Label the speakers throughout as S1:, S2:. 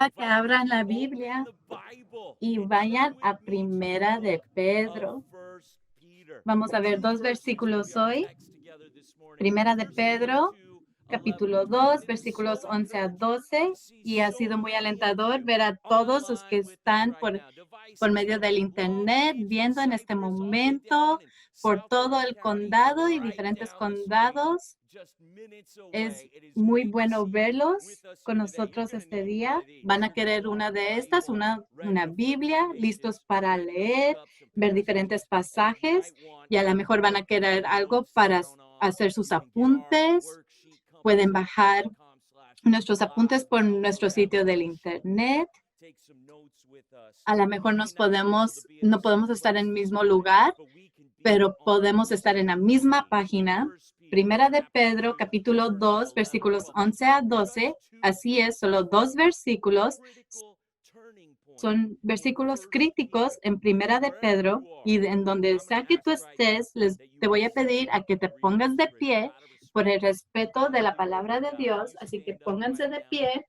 S1: A que abran la Biblia y vayan a Primera de Pedro. Vamos a ver dos versículos hoy. Primera de Pedro, capítulo 2, versículos 11 a 12. Y ha sido muy alentador ver a todos los que están por medio del Internet viendo en este momento por todo el condado y diferentes condados. Es muy bueno verlos con nosotros este día. Van a querer una de estas, una Biblia, listos para leer, ver diferentes pasajes y a lo mejor van a querer algo para hacer sus apuntes. Pueden bajar nuestros apuntes por nuestro sitio del Internet. A lo mejor no podemos estar en el mismo lugar, pero podemos estar en la misma página. Primera de Pedro, capítulo 2, versículos 11 a 12. Así es, solo dos versículos. Son versículos críticos en Primera de Pedro y en donde sea que tú estés, te voy a pedir a que te pongas de pie por el respeto de la palabra de Dios. Así que pónganse de pie.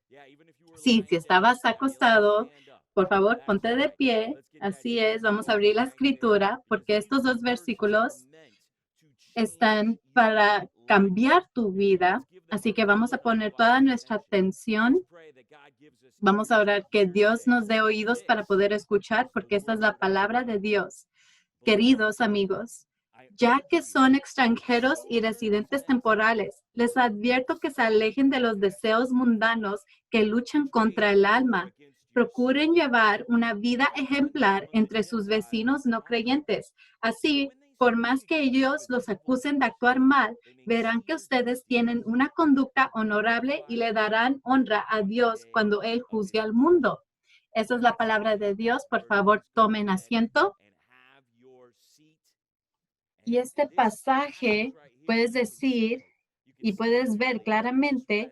S1: Sí, si estabas acostado, por favor, ponte de pie. Así es, vamos a abrir la escritura porque estos dos versículos están para cambiar tu vida. Así que vamos a poner toda nuestra atención. Vamos a orar que Dios nos dé oídos para poder escuchar, porque esta es la palabra de Dios. Queridos amigos, ya que son extranjeros y residentes temporales, les advierto que se alejen de los deseos mundanos que luchan contra el alma. Procuren llevar una vida ejemplar entre sus vecinos no creyentes. Así, por más que ellos los acusen de actuar mal, verán que ustedes tienen una conducta honorable y le darán honra a Dios cuando Él juzgue al mundo. Esa es la palabra de Dios. Por favor, tomen asiento. Y este pasaje, puedes decir y puedes ver claramente,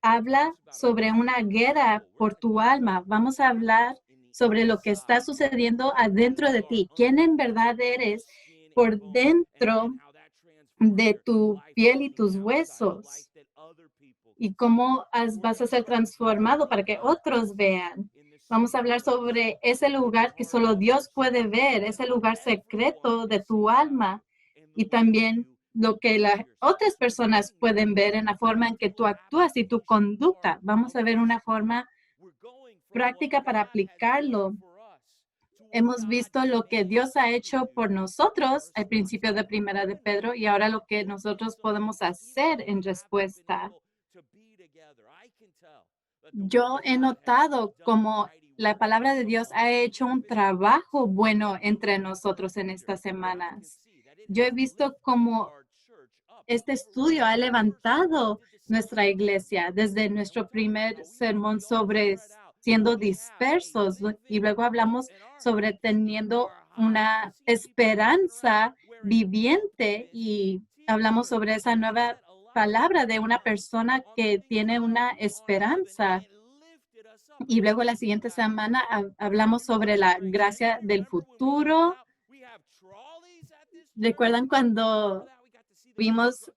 S1: habla sobre una guerra por tu alma. Vamos a hablar sobre lo que está sucediendo adentro de ti, quién en verdad eres por dentro de tu piel y tus huesos y cómo vas a ser transformado para que otros vean. Vamos a hablar sobre ese lugar que solo Dios puede ver, ese lugar secreto de tu alma y también lo que las otras personas pueden ver en la forma en que tú actúas y tu conducta. Vamos a ver una forma práctica para aplicarlo. Hemos visto lo que Dios ha hecho por nosotros al principio de Primera de Pedro y ahora lo que nosotros podemos hacer en respuesta. Yo he notado como la palabra de Dios ha hecho un trabajo bueno entre nosotros en estas semanas. Yo he visto cómo este estudio ha levantado nuestra iglesia desde nuestro primer sermón sobre siendo dispersos y luego hablamos sobre teniendo una esperanza viviente y hablamos sobre esa nueva palabra de una persona que tiene una esperanza. Y luego la siguiente semana hablamos sobre la gracia del futuro. ¿Recuerdan cuando vimos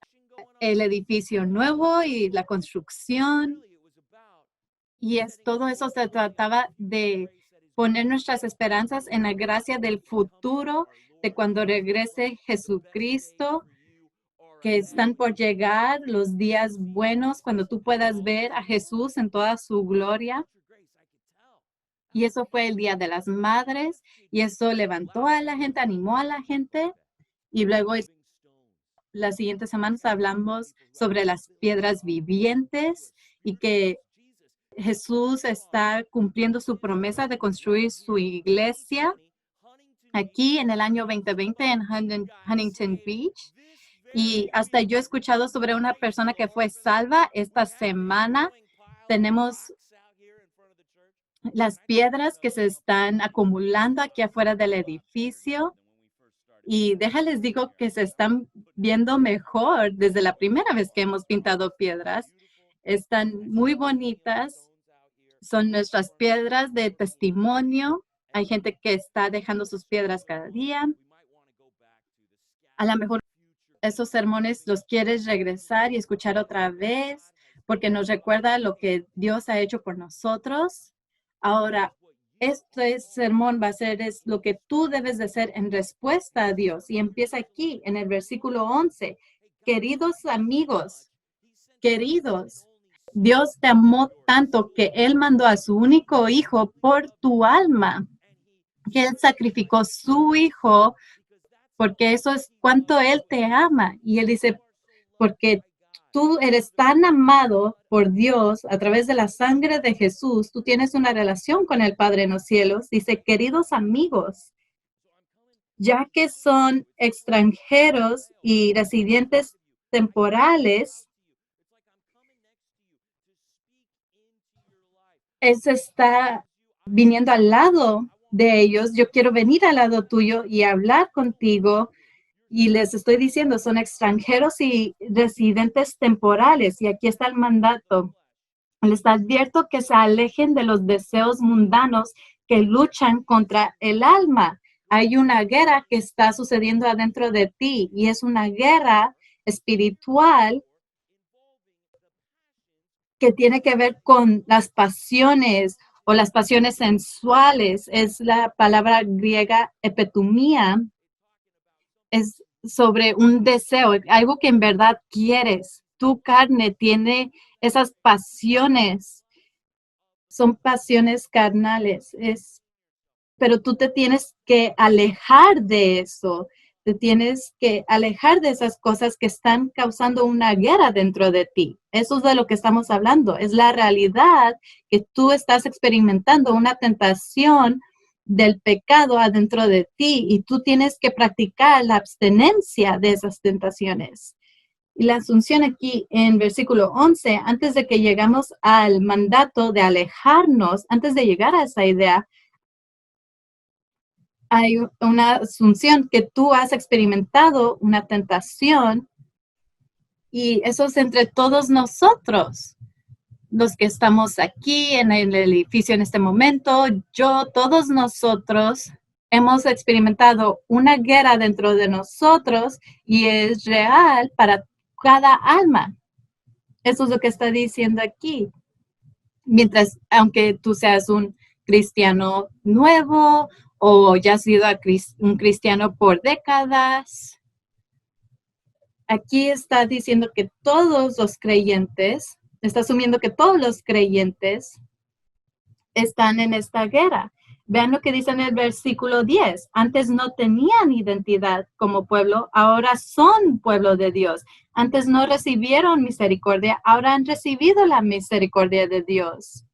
S1: el edificio nuevo y la construcción? Y todo eso se trataba de poner nuestras esperanzas en la gracia del futuro, de cuando regrese Jesucristo, que están por llegar los días buenos, cuando tú puedas ver a Jesús en toda su gloria. Y eso fue el Día de las Madres, y eso levantó a la gente, animó a la gente. Y luego las siguientes semanas hablamos sobre las piedras vivientes y que Jesús está cumpliendo su promesa de construir su iglesia aquí en el año 2020 en Huntington Beach. Y hasta yo he escuchado sobre una persona que fue salva esta semana. Tenemos las piedras que se están acumulando aquí afuera del edificio. Y déjales digo que se están viendo mejor desde la primera vez que hemos pintado piedras. Están muy bonitas. Son nuestras piedras de testimonio. Hay gente que está dejando sus piedras cada día. A lo mejor esos sermones los quieres regresar y escuchar otra vez, porque nos recuerda lo que Dios ha hecho por nosotros. Ahora, este sermón va a ser es lo que tú debes de hacer en respuesta a Dios. Y empieza aquí en el versículo 11. Queridos amigos, queridos, Dios te amó tanto que Él mandó a su único hijo por tu alma, que Él sacrificó su hijo, porque eso es cuánto Él te ama. Y Él dice, porque tú eres tan amado por Dios a través de la sangre de Jesús, tú tienes una relación con el Padre en los cielos. Dice, queridos amigos, ya que son extranjeros y residentes temporales, eso está viniendo al lado de ellos. Yo quiero venir al lado tuyo y hablar contigo. Y les estoy diciendo, son extranjeros y residentes temporales. Y aquí está el mandato. Les advierto que se alejen de los deseos mundanos que luchan contra el alma. Hay una guerra que está sucediendo adentro de ti y es una guerra espiritual que tiene que ver con las pasiones o las pasiones sensuales. Es la palabra griega epetumía. Es sobre un deseo, algo que en verdad quieres. Tu carne tiene esas pasiones, son pasiones carnales, pero tú te tienes que alejar de eso, te tienes que alejar de esas cosas que están causando una guerra dentro de ti. Eso es de lo que estamos hablando, es la realidad que tú estás experimentando, una tentación del pecado adentro de ti y tú tienes que practicar la abstenencia de esas tentaciones. Y la asunción aquí en versículo 11, antes de que llegamos al mandato de alejarnos, antes de llegar a esa idea, hay una asunción que tú has experimentado una tentación y eso es entre todos nosotros, los que estamos aquí en el edificio en este momento, yo, todos nosotros hemos experimentado una guerra dentro de nosotros y es real para cada alma. Eso es lo que está diciendo aquí. Mientras, aunque tú seas un cristiano nuevo o ya has sido un cristiano por décadas, aquí está diciendo que todos los creyentes, está asumiendo que todos los creyentes están en esta guerra. Vean lo que dice en el versículo 10. Antes no tenían identidad como pueblo, ahora son pueblo de Dios. Antes no recibieron misericordia, ahora han recibido la misericordia de Dios.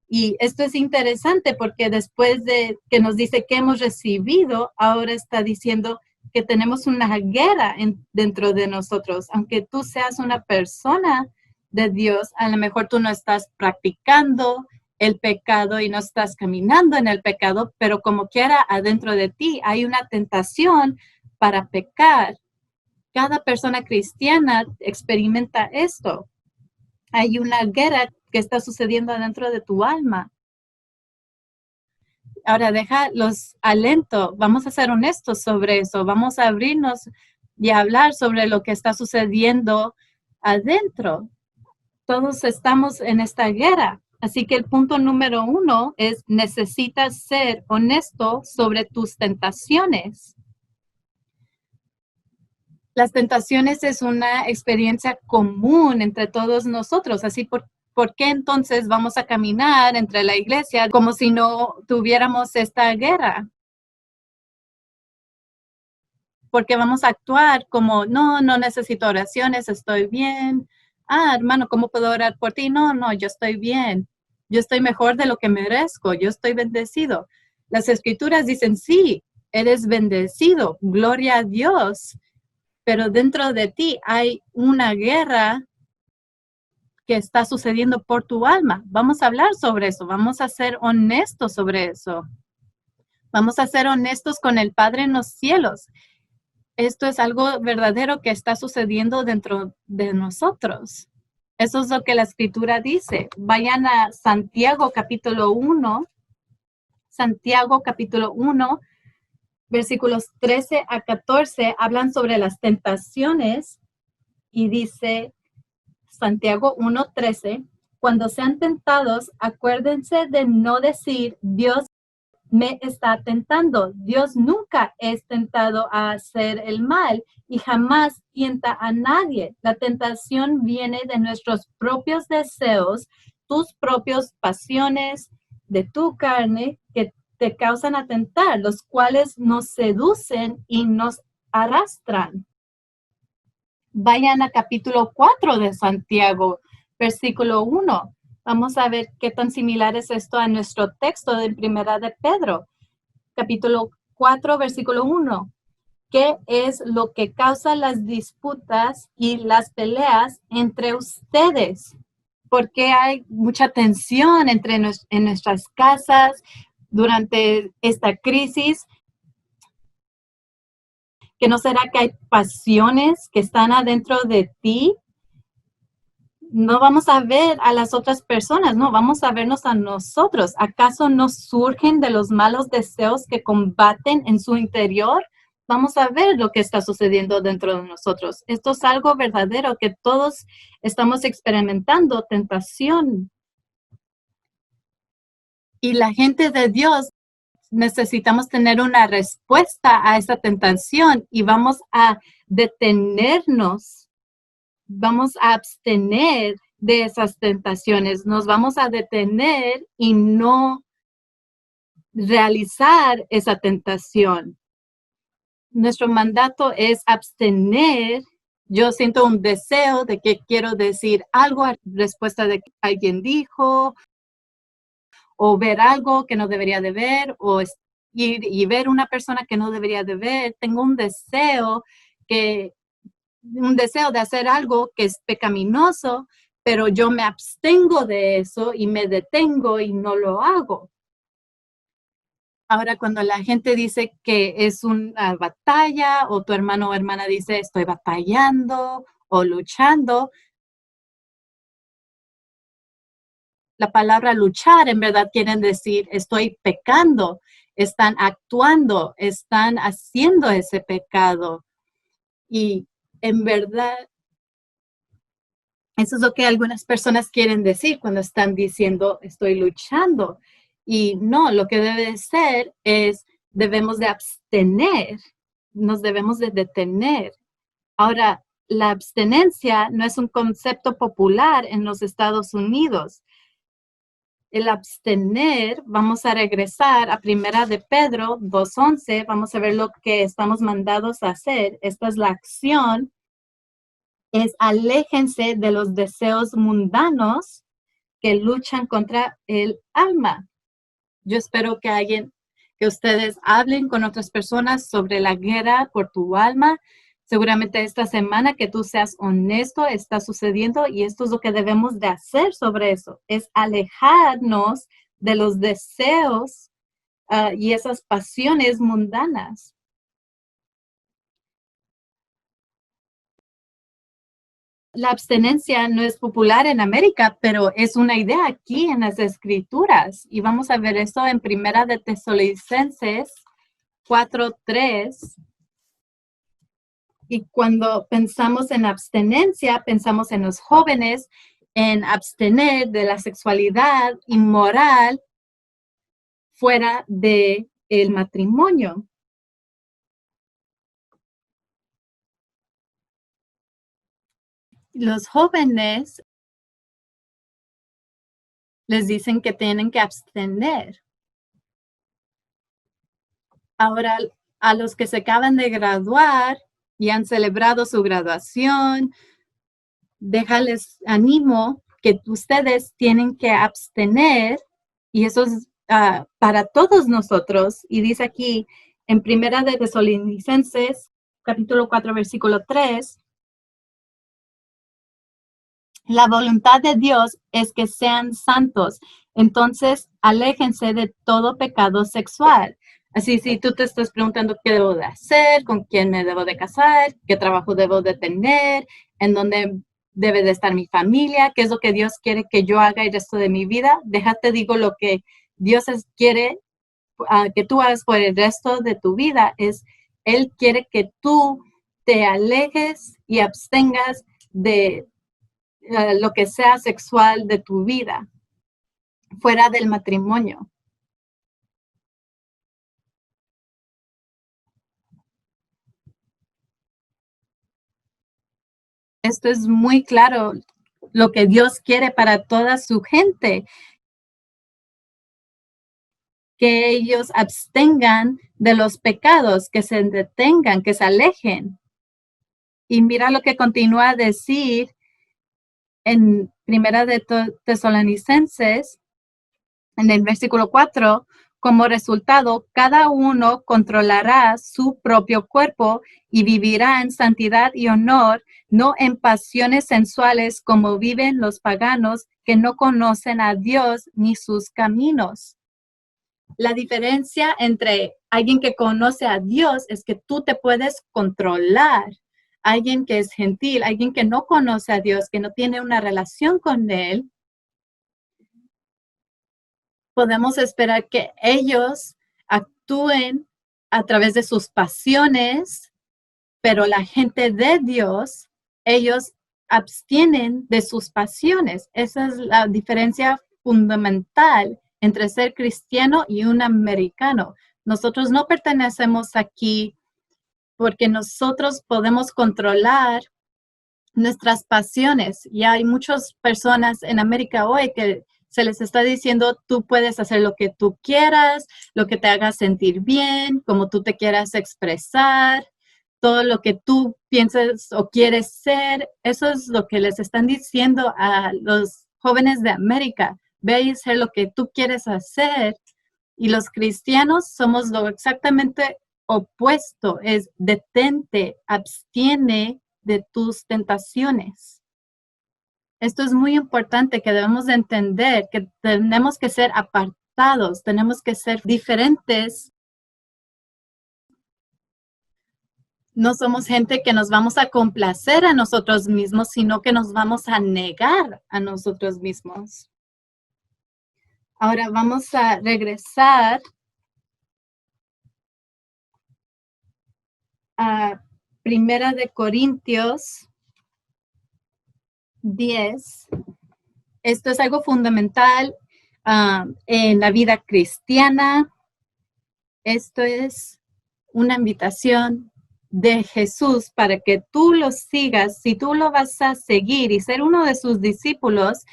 S1: Y esto es interesante porque después de que nos dice que hemos recibido, ahora está diciendo que tenemos una guerra dentro de nosotros. Aunque tú seas una persona de Dios, a lo mejor tú no estás practicando el pecado y no estás caminando en el pecado, pero como quiera adentro de ti hay una tentación para pecar. Cada persona cristiana experimenta esto. Hay una guerra que está sucediendo adentro de tu alma. Ahora los alento, vamos a ser honestos sobre eso, vamos a abrirnos y hablar sobre lo que está sucediendo adentro. Todos estamos en esta guerra. Así que el punto número 1 es necesitas ser honesto sobre tus tentaciones. Las tentaciones es una experiencia común entre todos nosotros. Así, ¿por qué entonces vamos a caminar entre la iglesia como si no tuviéramos esta guerra? Porque vamos a actuar como, no necesito oraciones, estoy bien. Hermano, ¿cómo puedo orar por ti? No, yo estoy bien. Yo estoy mejor de lo que merezco. Yo estoy bendecido. Las escrituras dicen, sí, eres bendecido. Gloria a Dios. Pero dentro de ti hay una guerra que está sucediendo por tu alma. Vamos a hablar sobre eso. Vamos a ser honestos sobre eso. Vamos a ser honestos con el Padre en los cielos. Esto es algo verdadero que está sucediendo dentro de nosotros. Eso es lo que la escritura dice. Vayan a Santiago capítulo 1. Santiago capítulo 1, versículos 13 a 14, hablan sobre las tentaciones y dice, Santiago 1:13, cuando sean tentados, acuérdense de no decir, Dios me está tentando. Dios nunca es tentado a hacer el mal y jamás tienta a nadie. La tentación viene de nuestros propios deseos, tus propias pasiones, de tu carne, que te causan a tentar, los cuales nos seducen y nos arrastran. Vayan a capítulo 4 de Santiago, versículo 1. Vamos a ver qué tan similar es esto a nuestro texto de Primera de Pedro. Capítulo 4, versículo 1. ¿Qué es lo que causa las disputas y las peleas entre ustedes? Porque hay mucha tensión en nuestras casas durante esta crisis. ¿Que no será que hay pasiones que están adentro de ti? No vamos a ver a las otras personas, no, vamos a vernos a nosotros. ¿Acaso no surgen de los malos deseos que combaten en su interior? Vamos a ver lo que está sucediendo dentro de nosotros. Esto es algo verdadero que todos estamos experimentando, tentación. Y la gente de Dios necesitamos tener una respuesta a esa tentación y vamos a detenernos. Vamos a abstener de esas tentaciones, nos vamos a detener y no realizar esa tentación. Nuestro mandato es abstener. Yo siento un deseo de que quiero decir algo a respuesta de que alguien dijo, o ver algo que no debería de ver, o ir y ver una persona que no debería de ver. Tengo un deseo de hacer algo que es pecaminoso, pero yo me abstengo de eso y me detengo y no lo hago. Ahora, cuando la gente dice que es una batalla o tu hermano o hermana dice estoy batallando o luchando, la palabra luchar en verdad quieren decir estoy pecando, están actuando, están haciendo ese pecado. Y en verdad, eso es lo que algunas personas quieren decir cuando están diciendo estoy luchando. Y no, lo que debe ser es debemos de abstener, nos debemos de detener. Ahora, la abstenencia no es un concepto popular en los Estados Unidos. El abstener, vamos a regresar a Primera de Pedro 2:11, vamos a ver lo que estamos mandados a hacer. Esta es la acción. Es aléjense de los deseos mundanos que luchan contra el alma. Yo espero que ustedes hablen con otras personas sobre la guerra por tu alma. Seguramente esta semana que tú seas honesto está sucediendo y esto es lo que debemos de hacer sobre eso, es alejarnos de los deseos y esas pasiones mundanas. La abstenencia no es popular en América, pero es una idea aquí en las Escrituras. Y vamos a ver eso en Primera de Tesalonicenses 4:3. Y cuando pensamos en abstenencia, pensamos en los jóvenes, en abstener de la sexualidad inmoral fuera del matrimonio. Los jóvenes les dicen que tienen que abstener. Ahora, a los que se acaban de graduar y han celebrado su graduación, déjales animo que ustedes tienen que abstener y eso es para todos nosotros. Y dice aquí en Primera de Tesalonicenses, capítulo 4, versículo 3, la voluntad de Dios es que sean santos. Entonces, aléjense de todo pecado sexual. Así, si tú te estás preguntando qué debo de hacer, con quién me debo de casar, qué trabajo debo de tener, en dónde debe de estar mi familia, qué es lo que Dios quiere que yo haga el resto de mi vida, déjate digo lo que Dios quiere que tú hagas por el resto de tu vida. Él quiere que tú te alejes y abstengas de lo que sea sexual de tu vida, fuera del matrimonio. Esto es muy claro, lo que Dios quiere para toda su gente, que ellos abstengan de los pecados, que se detengan, que se alejen. Y mira lo que continúa a decir en Primera de Tesalonicenses, en el versículo 4, como resultado, cada uno controlará su propio cuerpo y vivirá en santidad y honor, no en pasiones sensuales como viven los paganos que no conocen a Dios ni sus caminos. La diferencia entre alguien que conoce a Dios es que tú te puedes controlar. Alguien que es gentil, alguien que no conoce a Dios, que no tiene una relación con Él, podemos esperar que ellos actúen a través de sus pasiones, pero la gente de Dios, ellos abstienen de sus pasiones. Esa es la diferencia fundamental entre ser cristiano y un americano. Nosotros no pertenecemos aquí porque nosotros podemos controlar nuestras pasiones. Y hay muchas personas en América hoy que se les está diciendo, tú puedes hacer lo que tú quieras, lo que te haga sentir bien, como tú te quieras expresar, todo lo que tú pienses o quieres ser. Eso es lo que les están diciendo a los jóvenes de América. Ve y hacer lo que tú quieres hacer. Y los cristianos somos lo exactamente opuesto, es detente, abstiene de tus tentaciones. Esto es muy importante que debemos de entender que tenemos que ser apartados, tenemos que ser diferentes. No somos gente que nos vamos a complacer a nosotros mismos, sino que nos vamos a negar a nosotros mismos. Ahora vamos a regresar a Primera de Corintios 10. Esto es algo fundamental en la vida cristiana. Esto es una invitación de Jesús para que tú lo sigas. Si tú lo vas a seguir y ser uno de sus discípulos,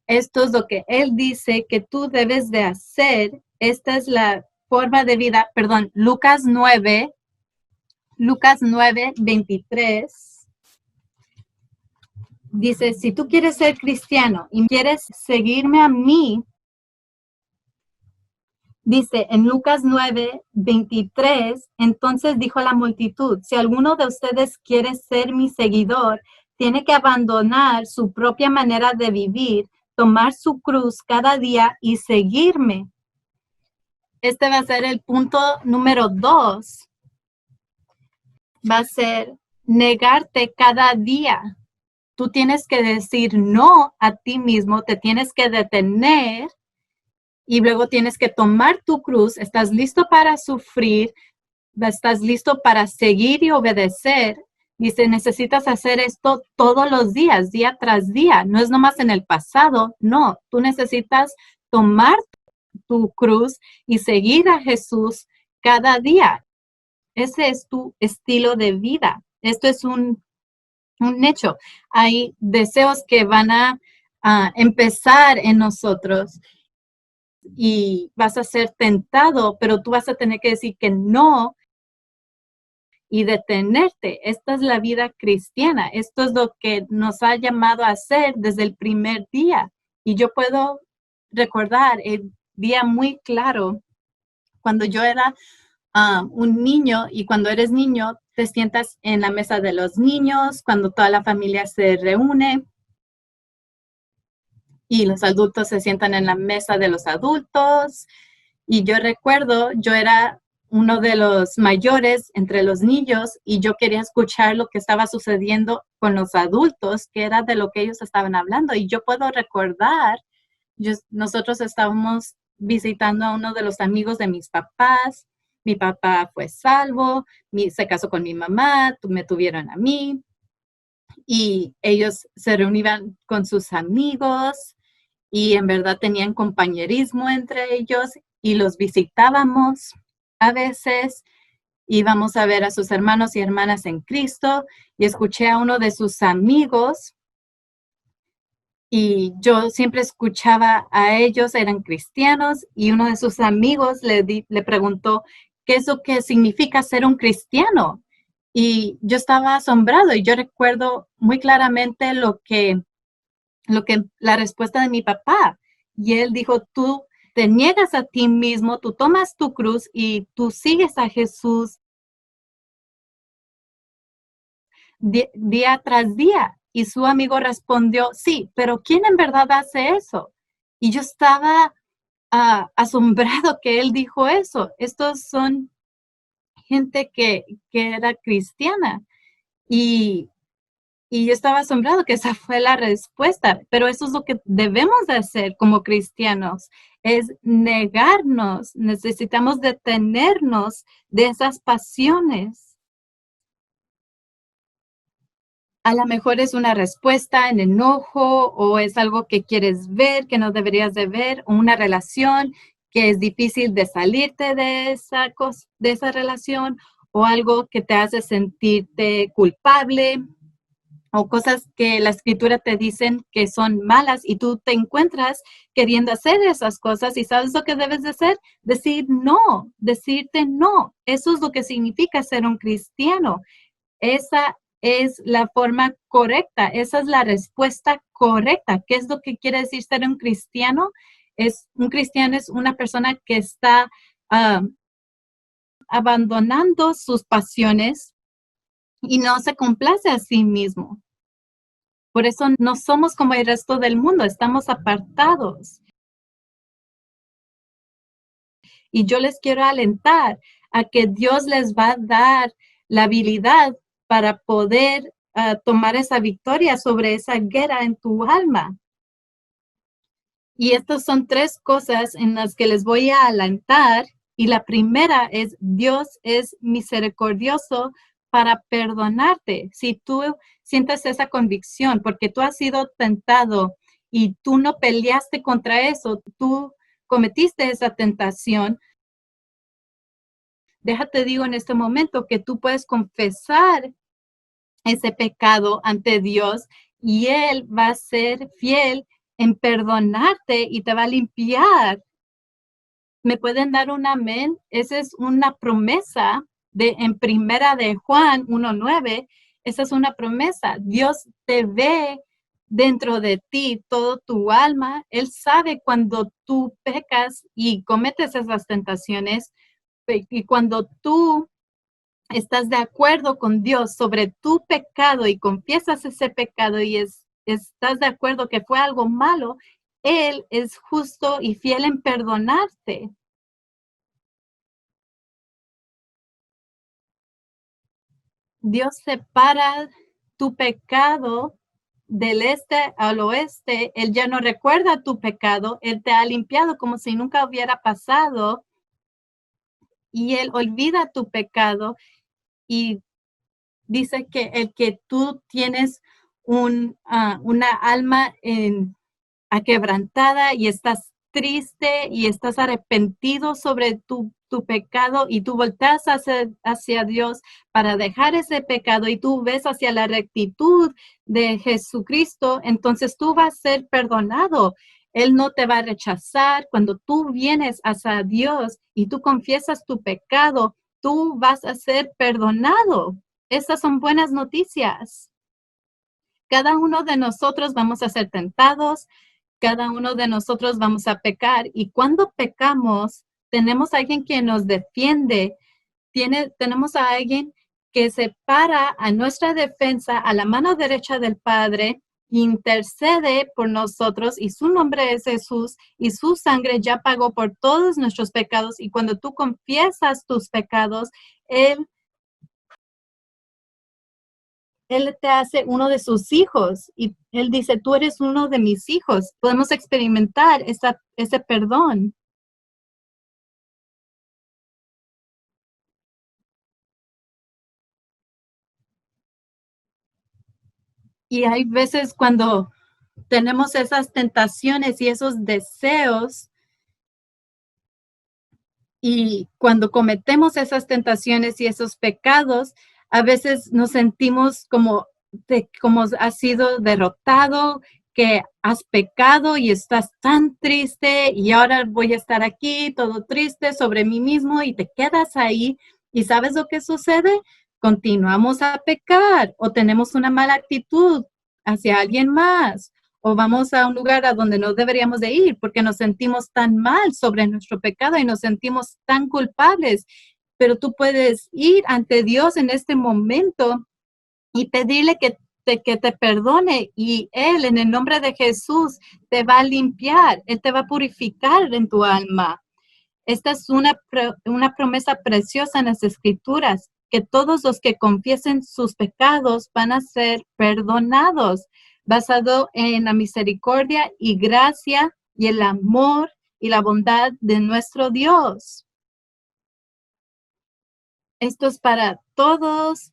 S1: esto es lo que Él dice que tú debes de hacer. Esta es la forma de vida, perdón, Lucas 9, 23. Dice, si tú quieres ser cristiano y quieres seguirme a mí, dice en Lucas 9, 23, entonces dijo a la multitud, si alguno de ustedes quiere ser mi seguidor, tiene que abandonar su propia manera de vivir, tomar su cruz cada día y seguirme. Este va a ser el punto número 2. Va a ser negarte cada día. Tú tienes que decir no a ti mismo, te tienes que detener y luego tienes que tomar tu cruz. Estás listo para sufrir, estás listo para seguir y obedecer. Dice, necesitas hacer esto todos los días, día tras día. No es nomás en el pasado, no. Tú necesitas tomar tu cruz y seguir a Jesús cada día. Ese es tu estilo de vida. Esto es un hecho. Hay deseos que van a empezar en nosotros y vas a ser tentado, pero tú vas a tener que decir que no y detenerte. Esta es la vida cristiana. Esto es lo que nos ha llamado a hacer desde el primer día. Y yo puedo recordar el día muy claro cuando yo era un niño, y cuando eres niño te sientas en la mesa de los niños, cuando toda la familia se reúne y los adultos se sientan en la mesa de los adultos. Y yo recuerdo, yo era uno de los mayores entre los niños y yo quería escuchar lo que estaba sucediendo con los adultos, que era de lo que ellos estaban hablando. Y yo puedo recordar, nosotros estábamos visitando a uno de los amigos de mis papás. Mi papá fue salvo, se casó con mi mamá, me tuvieron a mí. y ellos se reunían con sus amigos y en verdad tenían compañerismo entre ellos y los visitábamos a veces. Íbamos a ver a sus hermanos y hermanas en Cristo y escuché a uno de sus amigos y yo siempre escuchaba a ellos, eran cristianos y uno de sus amigos le preguntó qué es lo que significa ser un cristiano. Y yo estaba asombrado y yo recuerdo muy claramente la respuesta de mi papá. Y él dijo, tú te niegas a ti mismo, tú tomas tu cruz y tú sigues a Jesús día tras día. Y su amigo respondió, sí, pero ¿quién en verdad hace eso? Y yo estaba asombrado que él dijo eso. Estos son gente que era cristiana. Y Y yo estaba asombrado que esa fue la respuesta, pero eso es lo que debemos de hacer como cristianos, es negarnos, necesitamos detenernos de esas pasiones. A lo mejor es una respuesta en enojo o es algo que quieres ver, que no deberías de ver, o una relación que es difícil de salirte de de esa relación o algo que te hace sentirte culpable o cosas que la escritura te dicen que son malas y tú te encuentras queriendo hacer esas cosas y sabes lo que debes de hacer, decir no, decirte no. Eso es lo que significa ser un cristiano. Esa es la forma correcta, esa es la respuesta correcta. ¿Qué es lo que quiere decir ser un cristiano? Un cristiano es una persona que está abandonando sus pasiones y no se complace a sí mismo. Por eso no somos como el resto del mundo, estamos apartados. Y yo les quiero alentar a que Dios les va a dar la habilidad para poder tomar esa victoria sobre esa guerra en tu alma. Y estas son tres cosas en las que les voy a alentar. Y la primera es, Dios es misericordioso para perdonarte. Si tú sientes esa convicción, porque tú has sido tentado y tú no peleaste contra eso, tú cometiste esa tentación, déjate digo en este momento que tú puedes confesar ese pecado ante Dios y Él va a ser fiel en perdonarte y te va a limpiar. ¿Me pueden dar un amén? Esa es una promesa en primera de Juan 1:9. Esa es una promesa. Dios te ve dentro de ti, todo tu alma. Él sabe cuando tú pecas y cometes esas tentaciones y cuando tú estás de acuerdo con Dios sobre tu pecado y confiesas ese pecado y estás de acuerdo que fue algo malo, Él es justo y fiel en perdonarte. Dios separa tu pecado del este al oeste. Él ya no recuerda tu pecado. Él te ha limpiado como si nunca hubiera pasado y Él olvida tu pecado y dice que el que tú tienes una alma aquebrantada y estás triste y estás arrepentido sobre tu pecado y tú volteas hacia Dios para dejar ese pecado y tú ves hacia la rectitud de Jesucristo, entonces tú vas a ser perdonado. Él no te va a rechazar. Cuando tú vienes hacia Dios y tú confiesas tu pecado, tú vas a ser perdonado. Esas son buenas noticias. Cada uno de nosotros vamos a ser tentados, cada uno de nosotros vamos a pecar y cuando pecamos, tenemos a alguien que nos defiende, tenemos a alguien que se para a nuestra defensa a la mano derecha del Padre, intercede por nosotros y su nombre es Jesús y su sangre ya pagó por todos nuestros pecados y cuando tú confiesas tus pecados, Él te hace uno de sus hijos y Él dice, tú eres uno de mis hijos. Podemos experimentar ese perdón. Y hay veces cuando tenemos esas tentaciones y esos deseos, y cuando cometemos esas tentaciones y esos pecados, a veces nos sentimos como has sido derrotado, que has pecado y estás tan triste y ahora voy a estar aquí todo triste sobre mí mismo y te quedas ahí. ¿Y sabes lo que sucede? Continuamos a pecar o tenemos una mala actitud hacia alguien más o vamos a un lugar a donde no deberíamos de ir porque nos sentimos tan mal sobre nuestro pecado y nos sentimos tan culpables. Pero tú puedes ir ante Dios en este momento y pedirle que te perdone y Él en el nombre de Jesús te va a limpiar, Él te va a purificar en tu alma. Esta es una promesa preciosa en las Escrituras, que todos los que confiesen sus pecados van a ser perdonados, basado en la misericordia y gracia y el amor y la bondad de nuestro Dios. Esto es para todos.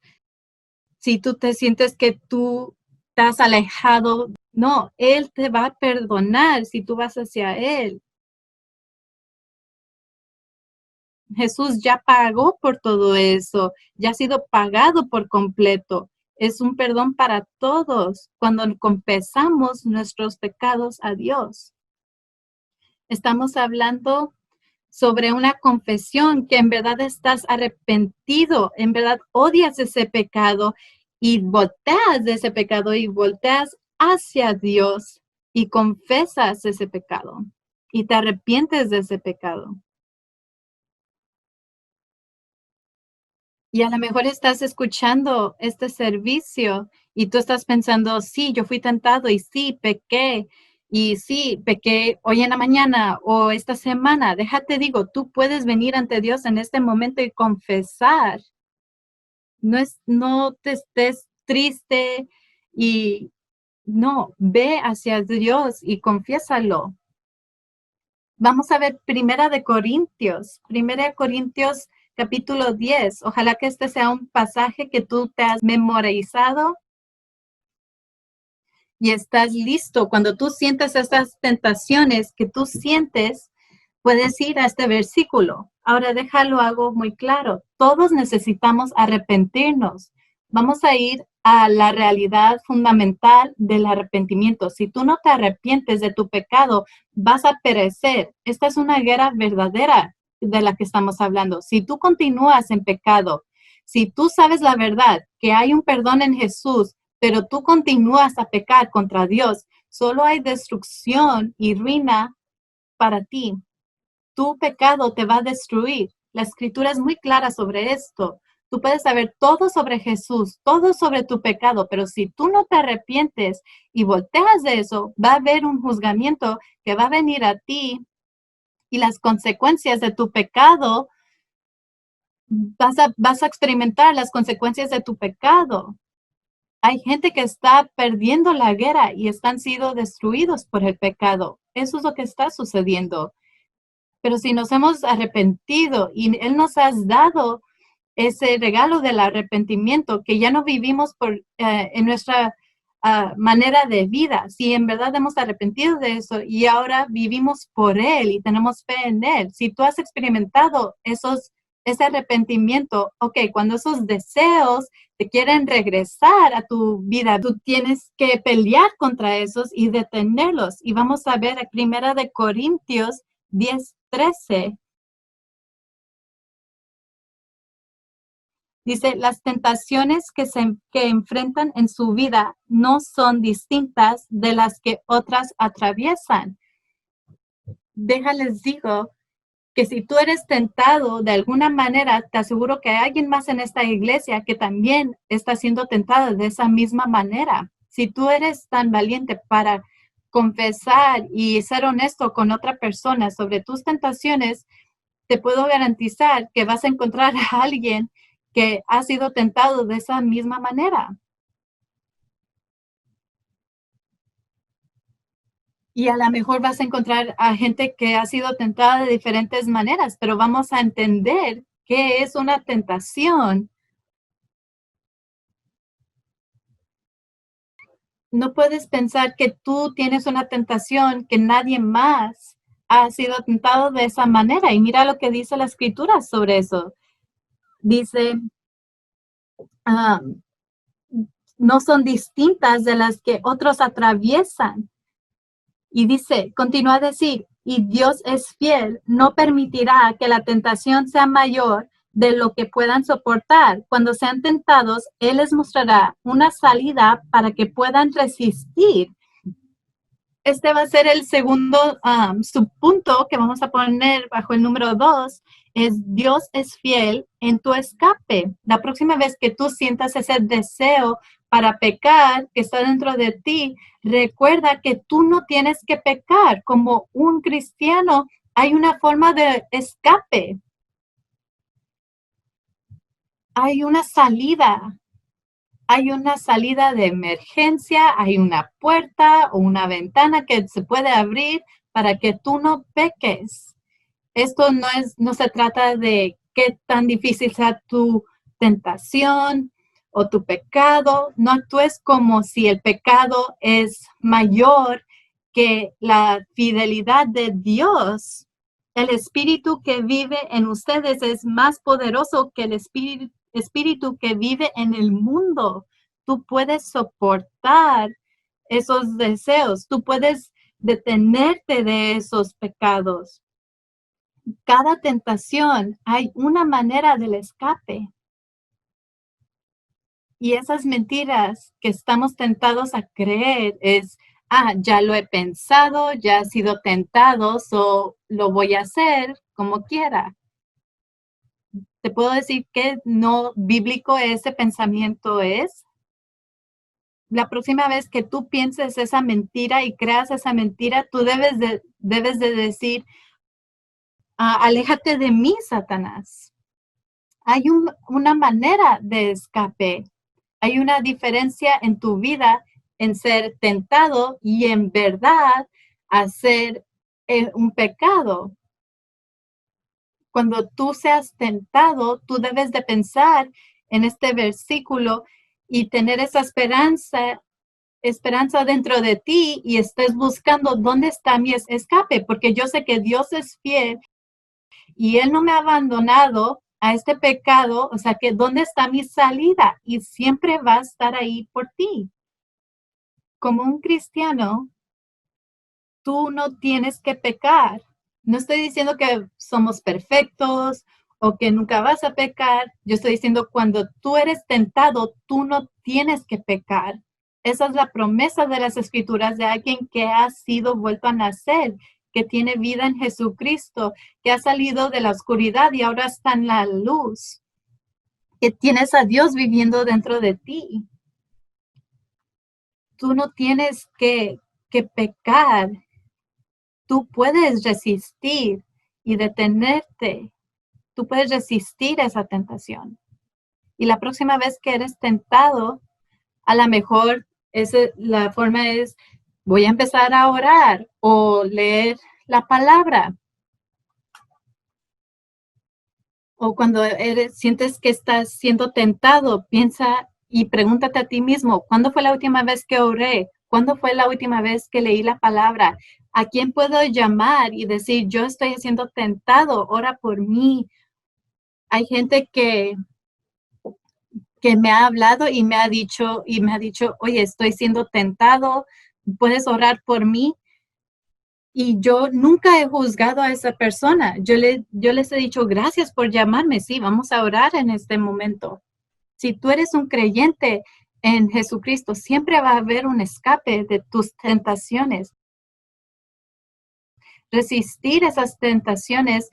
S1: Si tú te sientes que tú estás alejado, no, Él te va a perdonar si tú vas hacia Él. Jesús ya pagó por todo eso, ya ha sido pagado por completo. Es un perdón para todos cuando confesamos nuestros pecados a Dios. Estamos hablando sobre una confesión que en verdad estás arrepentido, en verdad odias ese pecado y volteas de ese pecado y volteas hacia Dios y confesas ese pecado y te arrepientes de ese pecado. Y a lo mejor estás escuchando este servicio y tú estás pensando, sí, yo fui tentado y sí, pequé hoy en la mañana o esta semana. Déjate digo, tú puedes venir ante Dios en este momento y confesar. No te estés triste y no, ve hacia Dios y confiésalo. Vamos a ver Primera de Corintios capítulo 10. Ojalá que este sea un pasaje que tú te has memorizado y estás listo. Cuando tú sientes estas tentaciones que tú sientes, puedes ir a este versículo. Ahora déjalo algo muy claro. Todos necesitamos arrepentirnos. Vamos a ir a la realidad fundamental del arrepentimiento. Si tú no te arrepientes de tu pecado, vas a perecer. Esta es una guerra verdadera de la que estamos hablando. Si tú continúas en pecado, si tú sabes la verdad, que hay un perdón en Jesús, pero tú continúas a pecar contra Dios, solo hay destrucción y ruina para ti. Tu pecado te va a destruir. La escritura es muy clara sobre esto. Tú puedes saber todo sobre Jesús, todo sobre tu pecado, pero si tú no te arrepientes y volteas de eso, va a haber un juzgamiento que va a venir a ti y las consecuencias de tu pecado, vas a experimentar las consecuencias de tu pecado. Hay gente que está perdiendo la guerra y están siendo destruidos por el pecado. Eso es lo que está sucediendo. Pero si nos hemos arrepentido y Él nos ha dado ese regalo del arrepentimiento, que ya no vivimos en nuestra manera de vida, si en verdad hemos arrepentido de eso y ahora vivimos por Él y tenemos fe en Él, si tú has experimentado ese arrepentimiento, ok, cuando esos deseos te quieren regresar a tu vida, tú tienes que pelear contra esos y detenerlos. Y vamos a ver Primera de Corintios 10:13. Dice, las tentaciones que enfrentan en su vida no son distintas de las que otras atraviesan. Déjales digo que si tú eres tentado de alguna manera, te aseguro que hay alguien más en esta iglesia que también está siendo tentado de esa misma manera. Si tú eres tan valiente para confesar y ser honesto con otra persona sobre tus tentaciones, te puedo garantizar que vas a encontrar a alguien que ha sido tentado de esa misma manera. Y a lo mejor vas a encontrar a gente que ha sido tentada de diferentes maneras, pero vamos a entender qué es una tentación. No puedes pensar que tú tienes una tentación que nadie más ha sido tentado de esa manera. Y mira lo que dice la escritura sobre eso. Dice, ah, no son distintas de las que otros atraviesan. Y dice, continúa a decir, y Dios es fiel, no permitirá que la tentación sea mayor de lo que puedan soportar. Cuando sean tentados, Él les mostrará una salida para que puedan resistir. Este va a ser el segundo subpunto que vamos a poner bajo el número 2, es Dios es fiel en tu escape. La próxima vez que tú sientas ese deseo para pecar que está dentro de ti, recuerda que tú no tienes que pecar. Como un cristiano, hay una forma de escape. Hay una salida. Hay una salida de emergencia, hay una puerta o una ventana que se puede abrir para que tú no peques. Esto no se trata de qué tan difícil sea tu tentación o tu pecado. No actúes como si el pecado es mayor que la fidelidad de Dios. El espíritu que vive en ustedes es más poderoso que el espíritu que vive en el mundo. Tú puedes soportar esos deseos, tú puedes detenerte de esos pecados. Cada tentación hay una manera del escape. Y esas mentiras que estamos tentados a creer es, ya lo he pensado, ya he sido tentado, o lo voy a hacer como quiera. Te puedo decir que no bíblico ese pensamiento es. La próxima vez que tú pienses esa mentira y creas esa mentira, tú debes de decir, aléjate de mí, Satanás. Hay una manera de escape. Hay una diferencia en tu vida en ser tentado y en verdad hacer un pecado. Cuando tú seas tentado, tú debes de pensar en este versículo y tener esa esperanza dentro de ti y estés buscando dónde está mi escape, porque yo sé que Dios es fiel y Él no me ha abandonado a este pecado, o sea que dónde está mi salida y siempre va a estar ahí por ti. Como un cristiano, tú no tienes que pecar. No estoy diciendo que somos perfectos o que nunca vas a pecar. Yo estoy diciendo cuando tú eres tentado, tú no tienes que pecar. Esa es la promesa de las escrituras de alguien que ha sido vuelto a nacer, que tiene vida en Jesucristo, que ha salido de la oscuridad y ahora está en la luz, que tienes a Dios viviendo dentro de ti. Tú no tienes que pecar. Tú puedes resistir y detenerte. Tú puedes resistir esa tentación. Y la próxima vez que eres tentado, a lo mejor la forma es, voy a empezar a orar o leer la palabra. O cuando sientes que estás siendo tentado, piensa y pregúntate a ti mismo, ¿cuándo fue la última vez que oré? ¿Cuándo fue la última vez que leí la palabra? ¿A quién puedo llamar y decir, yo estoy siendo tentado, ora por mí? Hay gente que me ha hablado y me ha dicho, oye, estoy siendo tentado, ¿puedes orar por mí? Y yo nunca he juzgado a esa persona. Yo les he dicho, gracias por llamarme. Sí, vamos a orar en este momento. Si tú eres un creyente en Jesucristo, siempre va a haber un escape de tus tentaciones. Resistir esas tentaciones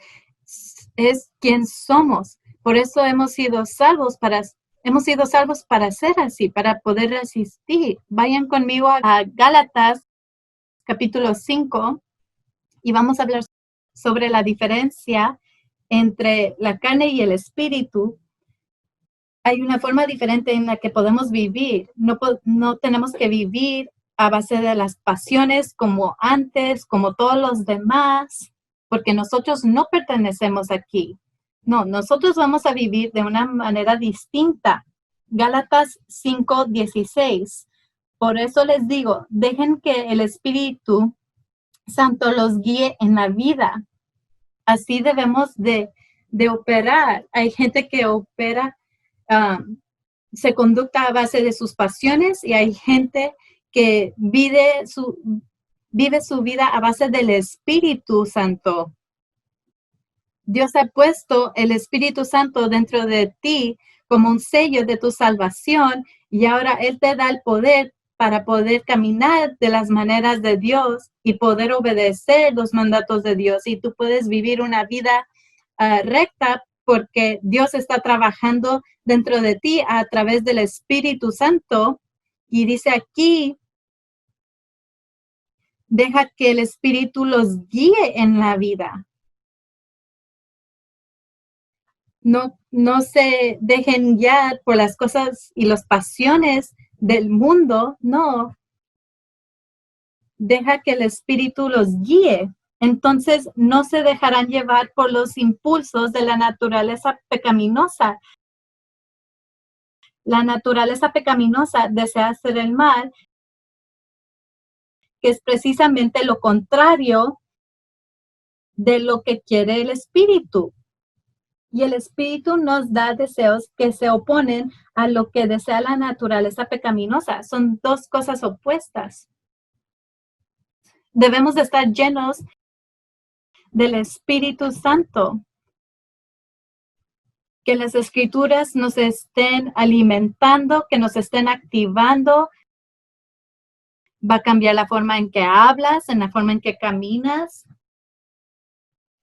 S1: es quien somos. Por eso hemos sido salvos para ser así, para poder resistir. Vayan conmigo a Gálatas capítulo 5 y vamos a hablar sobre la diferencia entre la carne y el espíritu. Hay una forma diferente en la que podemos vivir. No tenemos que vivir a base de las pasiones como antes, como todos los demás, porque nosotros no pertenecemos aquí. No, nosotros vamos a vivir de una manera distinta. Gálatas 5:16. Por eso les digo, dejen que el Espíritu Santo los guíe en la vida. Así debemos de operar. Hay gente que opera, se conducta a base de sus pasiones y hay gente que vive su vida a base del Espíritu Santo. Dios ha puesto el Espíritu Santo dentro de ti como un sello de tu salvación y ahora Él te da el poder para poder caminar de las maneras de Dios y poder obedecer los mandatos de Dios. Y tú puedes vivir una vida recta porque Dios está trabajando dentro de ti a través del Espíritu Santo. Y dice aquí, deja que el Espíritu los guíe en la vida. No se dejen guiar por las cosas y las pasiones del mundo, no. Deja que el Espíritu los guíe. Entonces no se dejarán llevar por los impulsos de la naturaleza pecaminosa. La naturaleza pecaminosa desea hacer el mal, que es precisamente lo contrario de lo que quiere el Espíritu. Y el Espíritu nos da deseos que se oponen a lo que desea la naturaleza pecaminosa. Son dos cosas opuestas. Debemos de estar llenos del Espíritu Santo. Que las Escrituras nos estén alimentando, que nos estén activando. Va a cambiar la forma en que hablas, en la forma en que caminas.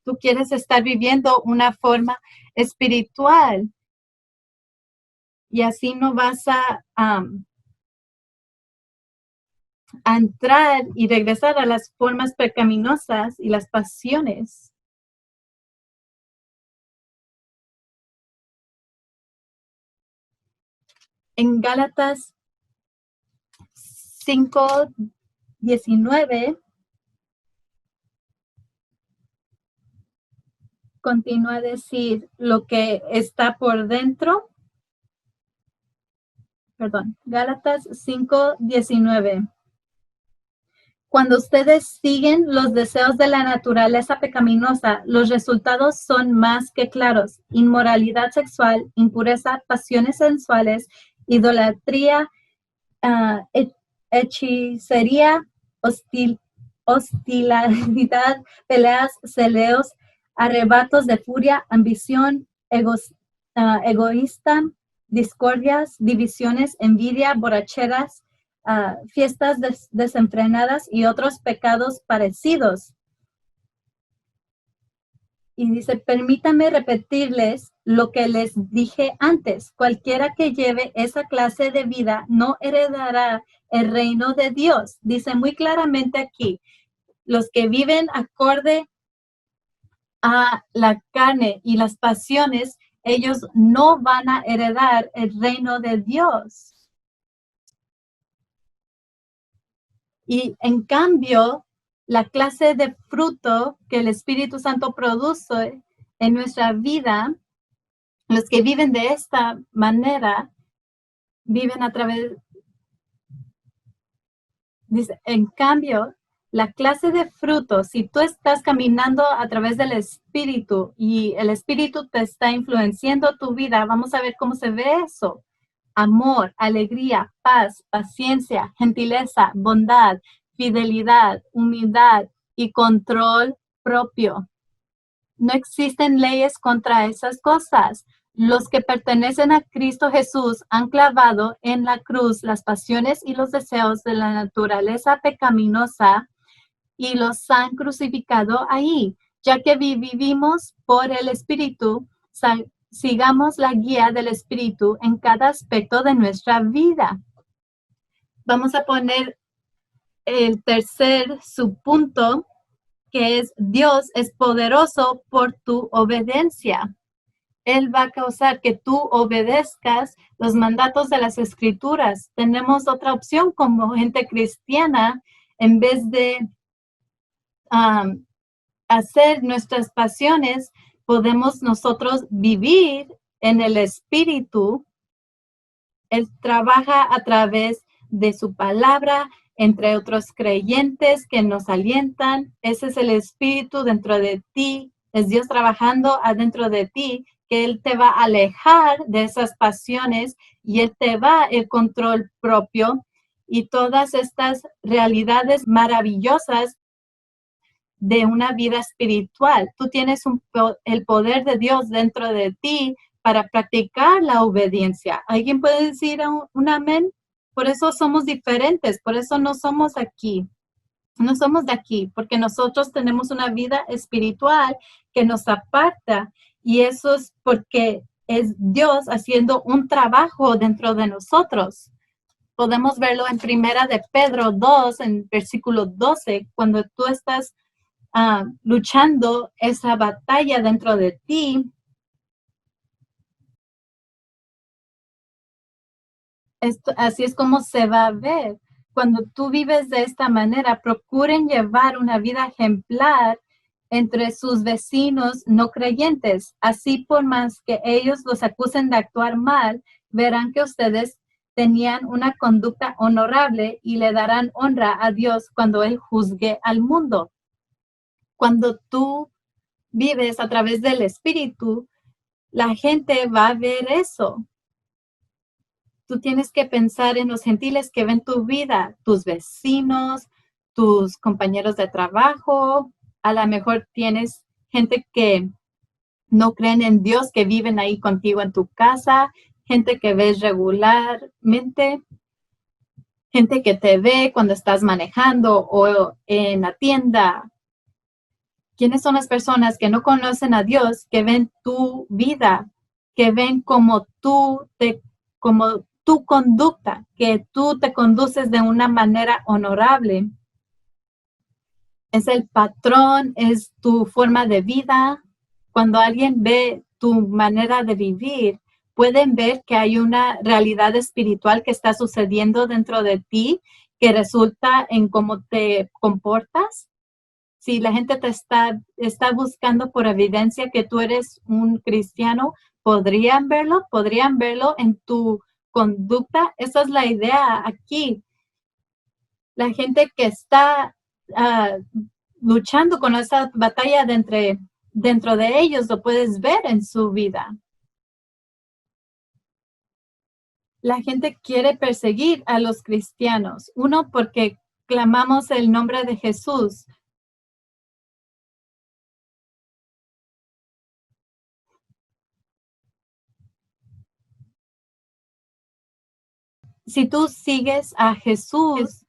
S1: Tú quieres estar viviendo una forma espiritual y así no vas a entrar y regresar a las formas pecaminosas y las pasiones. En Gálatas 5:19 continúa a decir lo que está por dentro. Perdón, Gálatas 5:19. Cuando ustedes siguen los deseos de la naturaleza pecaminosa, los resultados son más que claros. Inmoralidad sexual, impureza, pasiones sensuales, idolatría, hechicería, hostilidad, peleas, celeos, arrebatos de furia, ambición, egoísta, discordias, divisiones, envidia, borracheras, fiestas desenfrenadas y otros pecados parecidos. Y dice, permítame repetirles lo que les dije antes. Cualquiera que lleve esa clase de vida no heredará el reino de Dios. Dice muy claramente aquí, los que viven acorde a la carne y las pasiones, ellos no van a heredar el reino de Dios. Y en cambio, la clase de fruto que el Espíritu Santo produce en nuestra vida, los que viven de esta manera, viven a través, dice, en cambio, la clase de fruto, si tú estás caminando a través del Espíritu y el Espíritu te está influenciando tu vida, vamos a ver cómo se ve eso. Amor, alegría, paz, paciencia, gentileza, bondad, fidelidad, humildad y control propio. No existen leyes contra esas cosas. Los que pertenecen a Cristo Jesús han clavado en la cruz las pasiones y los deseos de la naturaleza pecaminosa y los han crucificado ahí. Ya que vivimos por el Espíritu, sigamos la guía del Espíritu en cada aspecto de nuestra vida. Vamos a poner el tercer subpunto, que es Dios es poderoso por tu obediencia. Él va a causar que tú obedezcas los mandatos de las Escrituras. Tenemos otra opción como gente cristiana, en vez de hacer nuestras pasiones, podemos nosotros vivir en el Espíritu. Él trabaja a través de su palabra, entre otros creyentes que nos alientan. Ese es el Espíritu dentro de ti. Es Dios trabajando adentro de ti, que Él te va a alejar de esas pasiones y Él te va el control propio y todas estas realidades maravillosas de una vida espiritual. Tú tienes el poder de Dios dentro de ti para practicar la obediencia. ¿Alguien puede decir un amén? Por eso somos diferentes, por eso no somos aquí. No somos de aquí, porque nosotros tenemos una vida espiritual que nos aparta y eso es porque es Dios haciendo un trabajo dentro de nosotros. Podemos verlo en Primera de Pedro 2, en versículo 12, cuando tú estás luchando esa batalla dentro de ti. Así es como se va a ver. Cuando tú vives de esta manera, procuren llevar una vida ejemplar entre sus vecinos no creyentes. Así, por más que ellos los acusen de actuar mal, verán que ustedes tenían una conducta honorable y le darán honra a Dios cuando Él juzgue al mundo. Cuando tú vives a través del Espíritu, la gente va a ver eso. Tú tienes que pensar en los gentiles que ven tu vida, tus vecinos, tus compañeros de trabajo. A lo mejor tienes gente que no creen en Dios, que viven ahí contigo en tu casa, gente que ves regularmente, gente que te ve cuando estás manejando o en la tienda. ¿Quiénes son las personas que no conocen a Dios, que ven tu vida, que ven como como tu conducta, que tú te conduces de una manera honorable? Es el patrón, es tu forma de vida. Cuando alguien ve tu manera de vivir, pueden ver que hay una realidad espiritual que está sucediendo dentro de ti, que resulta en cómo te comportas. Si la gente te está buscando por evidencia que tú eres un cristiano, podrían verlo en tu conducta. Esa es la idea aquí. La gente que está luchando con esa batalla dentro de ellos, lo puedes ver en su vida. La gente quiere perseguir a los cristianos. Uno, porque clamamos el nombre de Jesús. Si tú sigues a Jesús,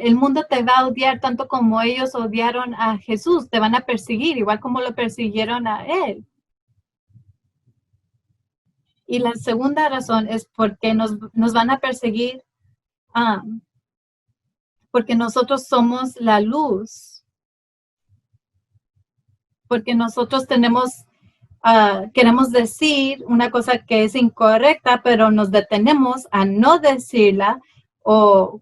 S1: el mundo te va a odiar tanto como ellos odiaron a Jesús. Te van a perseguir, igual como lo persiguieron a él. Y la segunda razón es porque nos van a perseguir porque nosotros somos la luz. Porque nosotros queremos decir una cosa que es incorrecta, pero nos detenemos a no decirla o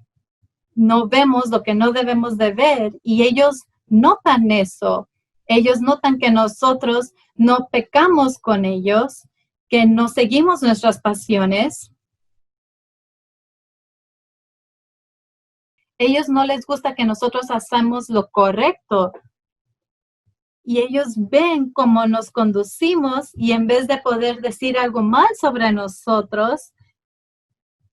S1: no vemos lo que no debemos de ver y ellos notan eso. Ellos notan que nosotros no pecamos con ellos, que no seguimos nuestras pasiones. Ellos no les gusta que nosotros hacemos lo correcto. Y ellos ven cómo nos conducimos y en vez de poder decir algo mal sobre nosotros,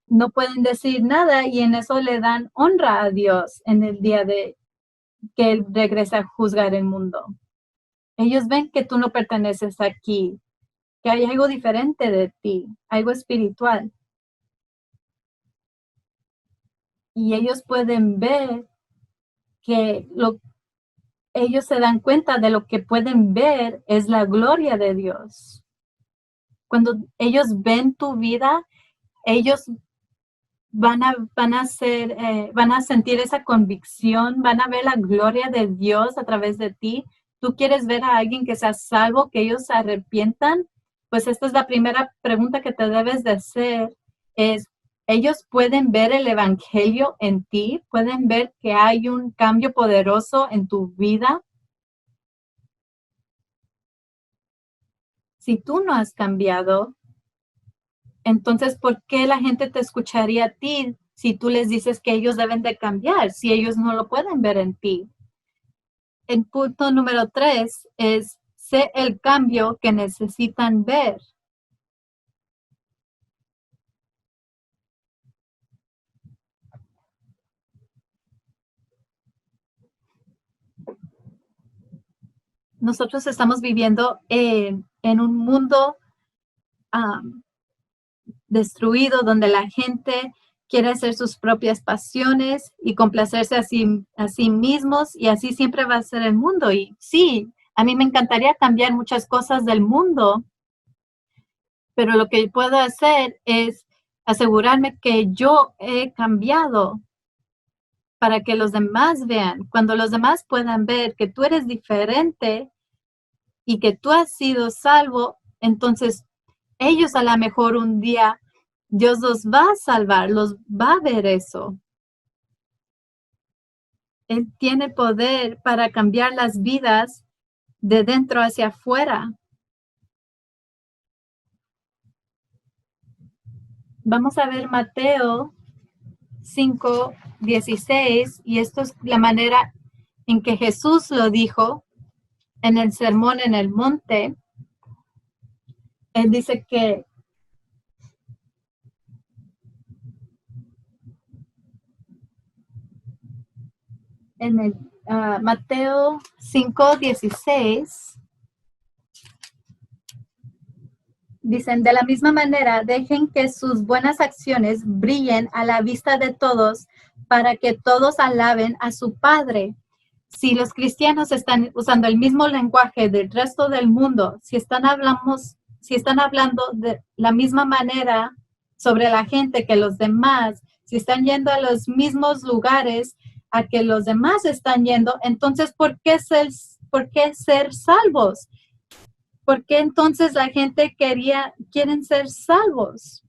S1: no pueden decir nada y en eso le dan honra a Dios en el día de que Él regresa a juzgar el mundo. Ellos ven que tú no perteneces aquí, que hay algo diferente de ti, algo espiritual. Y ellos pueden ver que ellos se dan cuenta de lo que pueden ver es la gloria de Dios. Cuando ellos ven tu vida, ellos van a sentir esa convicción, van a ver la gloria de Dios a través de ti. ¿Tú quieres ver a alguien que sea salvo, que ellos se arrepientan? Pues esta es la primera pregunta que te debes de hacer, es, ¿ellos pueden ver el evangelio en ti? ¿Pueden ver que hay un cambio poderoso en tu vida? Si tú no has cambiado, entonces, ¿por qué la gente te escucharía a ti si tú les dices que ellos deben de cambiar, si ellos no lo pueden ver en ti. El punto número 3 es, sé el cambio que necesitan ver. Nosotros estamos viviendo en un mundo destruido, donde la gente quiere hacer sus propias pasiones y complacerse a sí mismos, y así siempre va a ser el mundo. Y sí, a mí me encantaría cambiar muchas cosas del mundo, pero lo que puedo hacer es asegurarme que yo he cambiado para que los demás vean. Cuando los demás puedan ver que tú eres diferente y que tú has sido salvo, entonces ellos a lo mejor un día Dios los va a salvar, los va a ver eso. Él tiene poder para cambiar las vidas de dentro hacia afuera. Vamos a ver Mateo 5:16, y esto es la manera en que Jesús lo dijo en el sermón en el monte. Él dice que en el Mateo 5:16 dicen, de la misma manera, dejen que sus buenas acciones brillen a la vista de todos para que todos alaben a su Padre. Si los cristianos están usando el mismo lenguaje del resto del mundo, si están hablando de la misma manera sobre la gente que los demás, si están yendo a los mismos lugares a que los demás están yendo, entonces, ¿por qué ser salvos? ¿Por qué entonces la gente quieren ser salvos?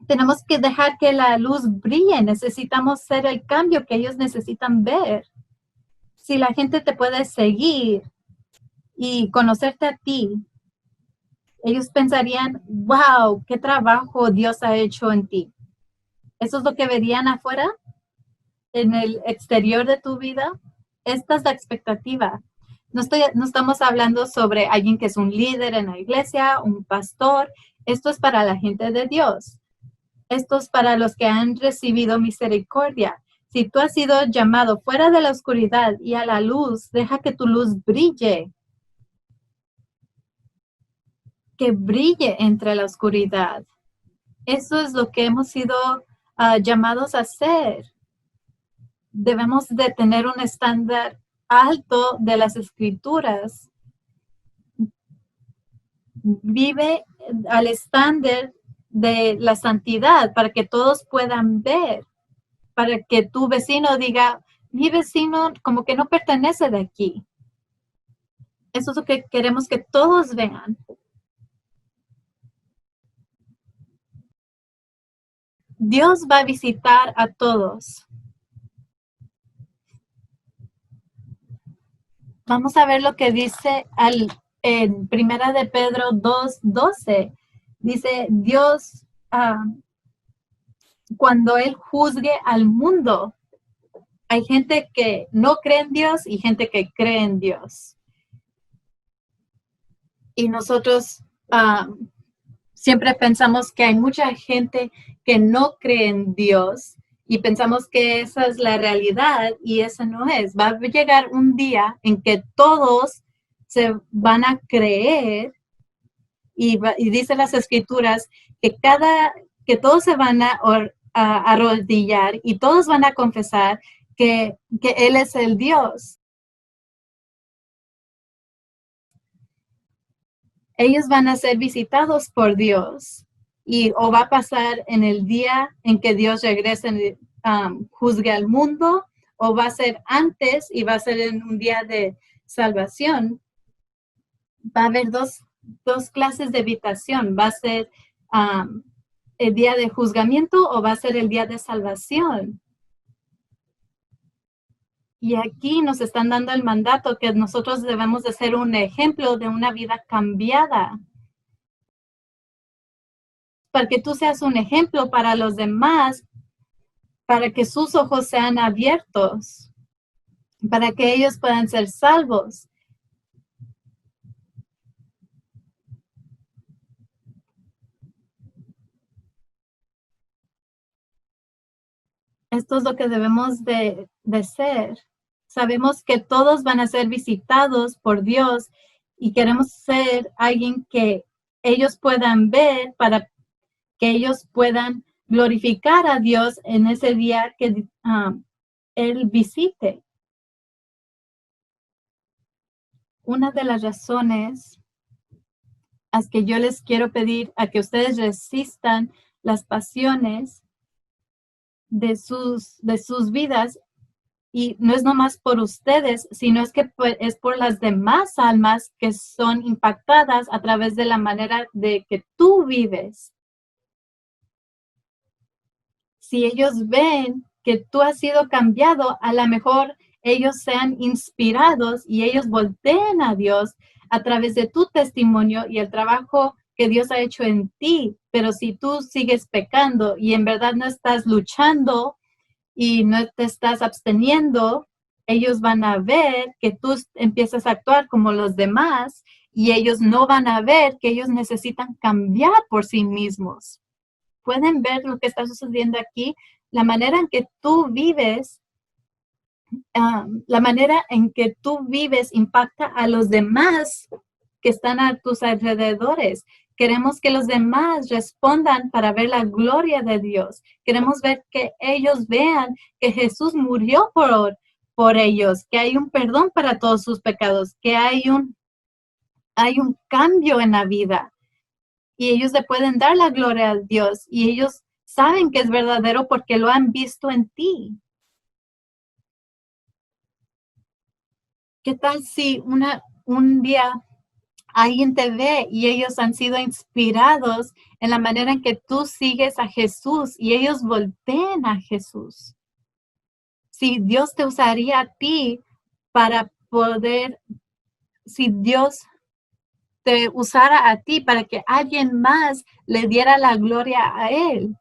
S1: Tenemos que dejar que la luz brille. Necesitamos ser el cambio que ellos necesitan ver. Si la gente te puede seguir y conocerte a ti, ellos pensarían, wow, qué trabajo Dios ha hecho en ti. ¿Eso es lo que verían afuera, en el exterior de tu vida? Esta es la expectativa. No estamos hablando sobre alguien que es un líder en la iglesia, un pastor. Esto es para la gente de Dios. Esto es para los que han recibido misericordia. Si tú has sido llamado fuera de la oscuridad y a la luz, deja que tu luz brille. Que brille entre la oscuridad. Eso es lo que hemos sido llamados a hacer. Debemos de tener un estándar alto de las escrituras. Vive al estándar de la santidad para que todos puedan ver, para que tu vecino diga, mi vecino como que no pertenece de aquí. Eso es lo que queremos que todos vean. Dios va a visitar a todos. Vamos a ver lo que dice en Primera de Pedro 2:12. Dice, Dios, cuando Él juzgue al mundo, hay gente que no cree en Dios y gente que cree en Dios. Y nosotros siempre pensamos que hay mucha gente que no cree en Dios y pensamos que esa es la realidad, y esa no es. Va a llegar un día en que todos se van a creer, y dice las escrituras que todos se van a arrodillar y todos van a confesar que Él es el Dios. Ellos van a ser visitados por Dios, o va a pasar en el día en que Dios regrese, juzgue al mundo, o va a ser antes y va a ser en un día de salvación. Va a haber dos clases de visitación. Va a ser el día de juzgamiento o va a ser el día de salvación. Y aquí nos están dando el mandato que nosotros debemos de ser un ejemplo de una vida cambiada. Para que tú seas un ejemplo para los demás, para que sus ojos sean abiertos, para que ellos puedan ser salvos. Esto es lo que debemos de ser. Sabemos que todos van a ser visitados por Dios y queremos ser alguien que ellos puedan ver para que ellos puedan glorificar a Dios en ese día que Él visite. Una de las razones a que yo les quiero pedir a que ustedes resistan las pasiones de sus vidas, y no es nomás por ustedes, sino es que es por las demás almas que son impactadas a través de la manera de que tú vives. Si ellos ven que tú has sido cambiado, a lo mejor ellos sean inspirados y ellos volteen a Dios a través de tu testimonio y el trabajo que Dios ha hecho en ti. Pero si tú sigues pecando y en verdad no estás luchando y no te estás absteniendo, ellos van a ver que tú empiezas a actuar como los demás y ellos no van a ver que ellos necesitan cambiar por sí mismos. Pueden ver lo que está sucediendo aquí, la manera en que tú vives, la manera en que tú vives impacta a los demás que están a tus alrededores. Queremos que los demás respondan para ver la gloria de Dios. Queremos ver que ellos vean que Jesús murió por ellos, que hay un perdón para todos sus pecados, que hay un cambio en la vida. Y ellos le pueden dar la gloria a Dios y ellos saben que es verdadero porque lo han visto en ti. ¿Qué tal si un día alguien te ve y ellos han sido inspirados en la manera en que tú sigues a Jesús y ellos volteen a Jesús? Si Dios te usaría a ti para poder, si Dios te usara a ti para que alguien más le diera la gloria a Él.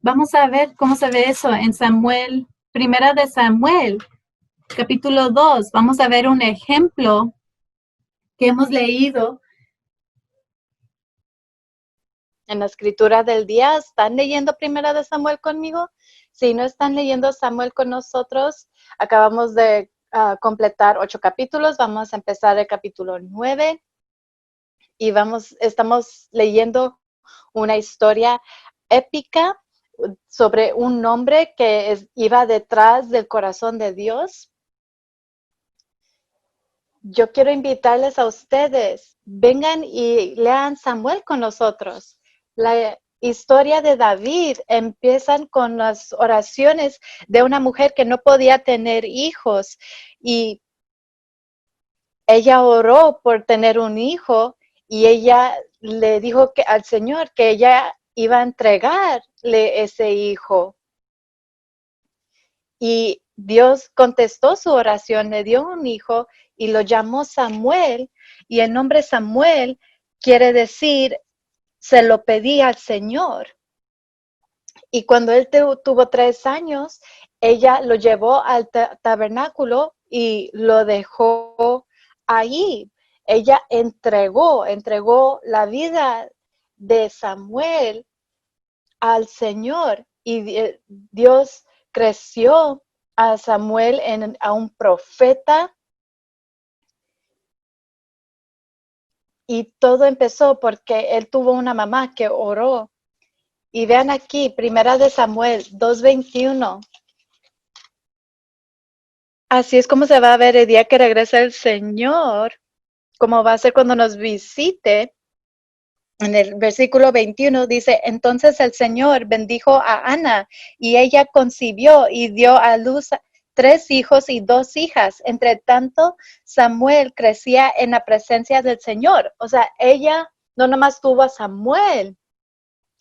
S1: Vamos a ver cómo se ve eso en Samuel, primera de Samuel, capítulo 2. Vamos a ver un ejemplo que hemos leído
S2: en la escritura del día. ¿Están leyendo Primera de Samuel conmigo? Si no están leyendo Samuel con nosotros, acabamos de completar 8 capítulos. Vamos a empezar el capítulo 9 y estamos leyendo una historia épica sobre un hombre que iba detrás del corazón de Dios. Yo quiero invitarles a ustedes, vengan y lean Samuel con nosotros. La historia de David empiezan con las oraciones de una mujer que no podía tener hijos y ella oró por tener un hijo y ella le dijo al Señor que ella iba a entregarle ese hijo. Y Dios contestó su oración, le dio un hijo y lo llamó Samuel. Y el nombre Samuel quiere decir, se lo pedí al Señor. Y cuando él tuvo 3 años, ella lo llevó al tabernáculo y lo dejó ahí. Ella entregó la vida de Samuel al Señor y Dios creció a Samuel a un profeta y todo empezó porque él tuvo una mamá que oró. Y vean aquí, Primera de Samuel 2:21. Así es como se va a ver el día que regrese el Señor, como va a ser cuando nos visite. En el versículo 21 dice, entonces el Señor bendijo a Ana y ella concibió y dio a luz 3 hijos y 2 hijas. Entre tanto, Samuel crecía en la presencia del Señor. O sea, ella no nomás tuvo a Samuel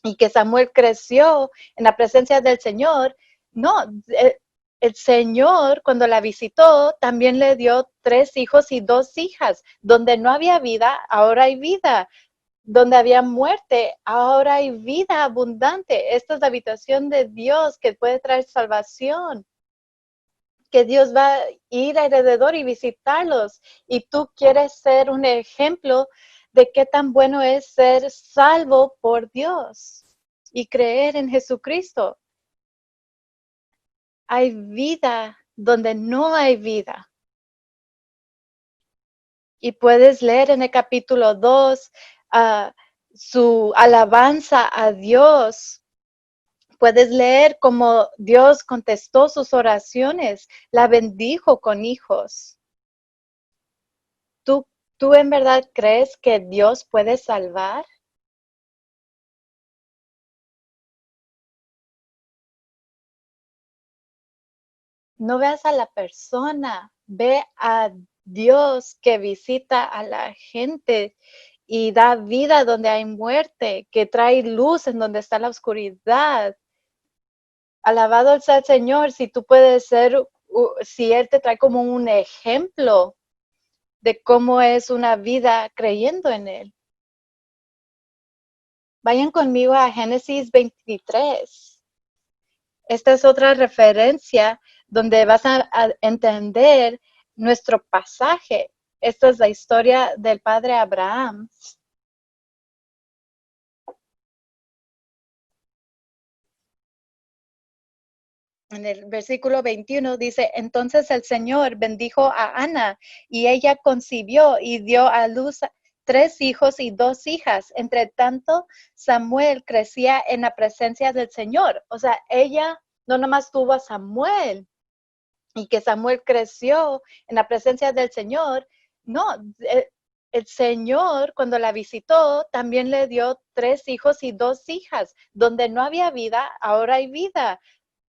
S2: y que Samuel creció en la presencia del Señor. No, el Señor cuando la visitó también le dio 3 hijos y 2 hijas. Donde no había vida, ahora hay vida. donde había muerte, ahora hay vida abundante. Esta es la habitación de Dios que puede traer salvación. Que Dios va a ir alrededor y visitarlos. Y tú quieres ser un ejemplo de qué tan bueno es ser salvo por Dios y creer en Jesucristo. Hay vida donde no hay vida. Y puedes leer en el capítulo 2 su alabanza a Dios. Puedes leer cómo Dios contestó sus oraciones, la bendijo con hijos. ¿Tú en verdad crees que Dios puede salvar? No veas a la persona, ve a Dios que visita a la gente y da vida donde hay muerte, que trae luz en donde está la oscuridad. Alabado sea el Señor, si tú puedes ser, si Él te trae como un ejemplo de cómo es una vida creyendo en Él. Vayan conmigo a Génesis 23. Esta es otra referencia donde vas a entender nuestro pasaje. Esta es la historia del padre Abraham. En el versículo 21 dice, entonces el Señor bendijo a Ana y ella concibió y dio a luz 3 hijos y 2 hijas. Entre tanto, Samuel crecía en la presencia del Señor. O sea, ella no nomás tuvo a Samuel y que Samuel creció en la presencia del Señor. No, el Señor cuando la visitó también le dio 3 hijos y 2 hijas. Donde no había vida, ahora hay vida.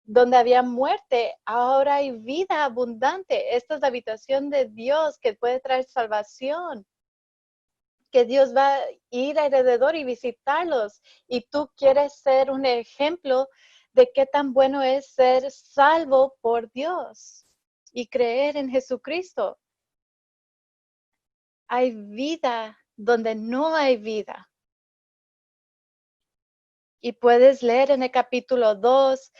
S2: Donde había muerte, ahora hay vida abundante. Esta es la habitación de Dios que puede traer salvación. Que Dios va a ir alrededor y visitarlos. Y tú quieres ser un ejemplo de qué tan bueno es ser salvo por Dios y creer en Jesucristo. Hay vida donde no hay vida. Y puedes leer en el capítulo 2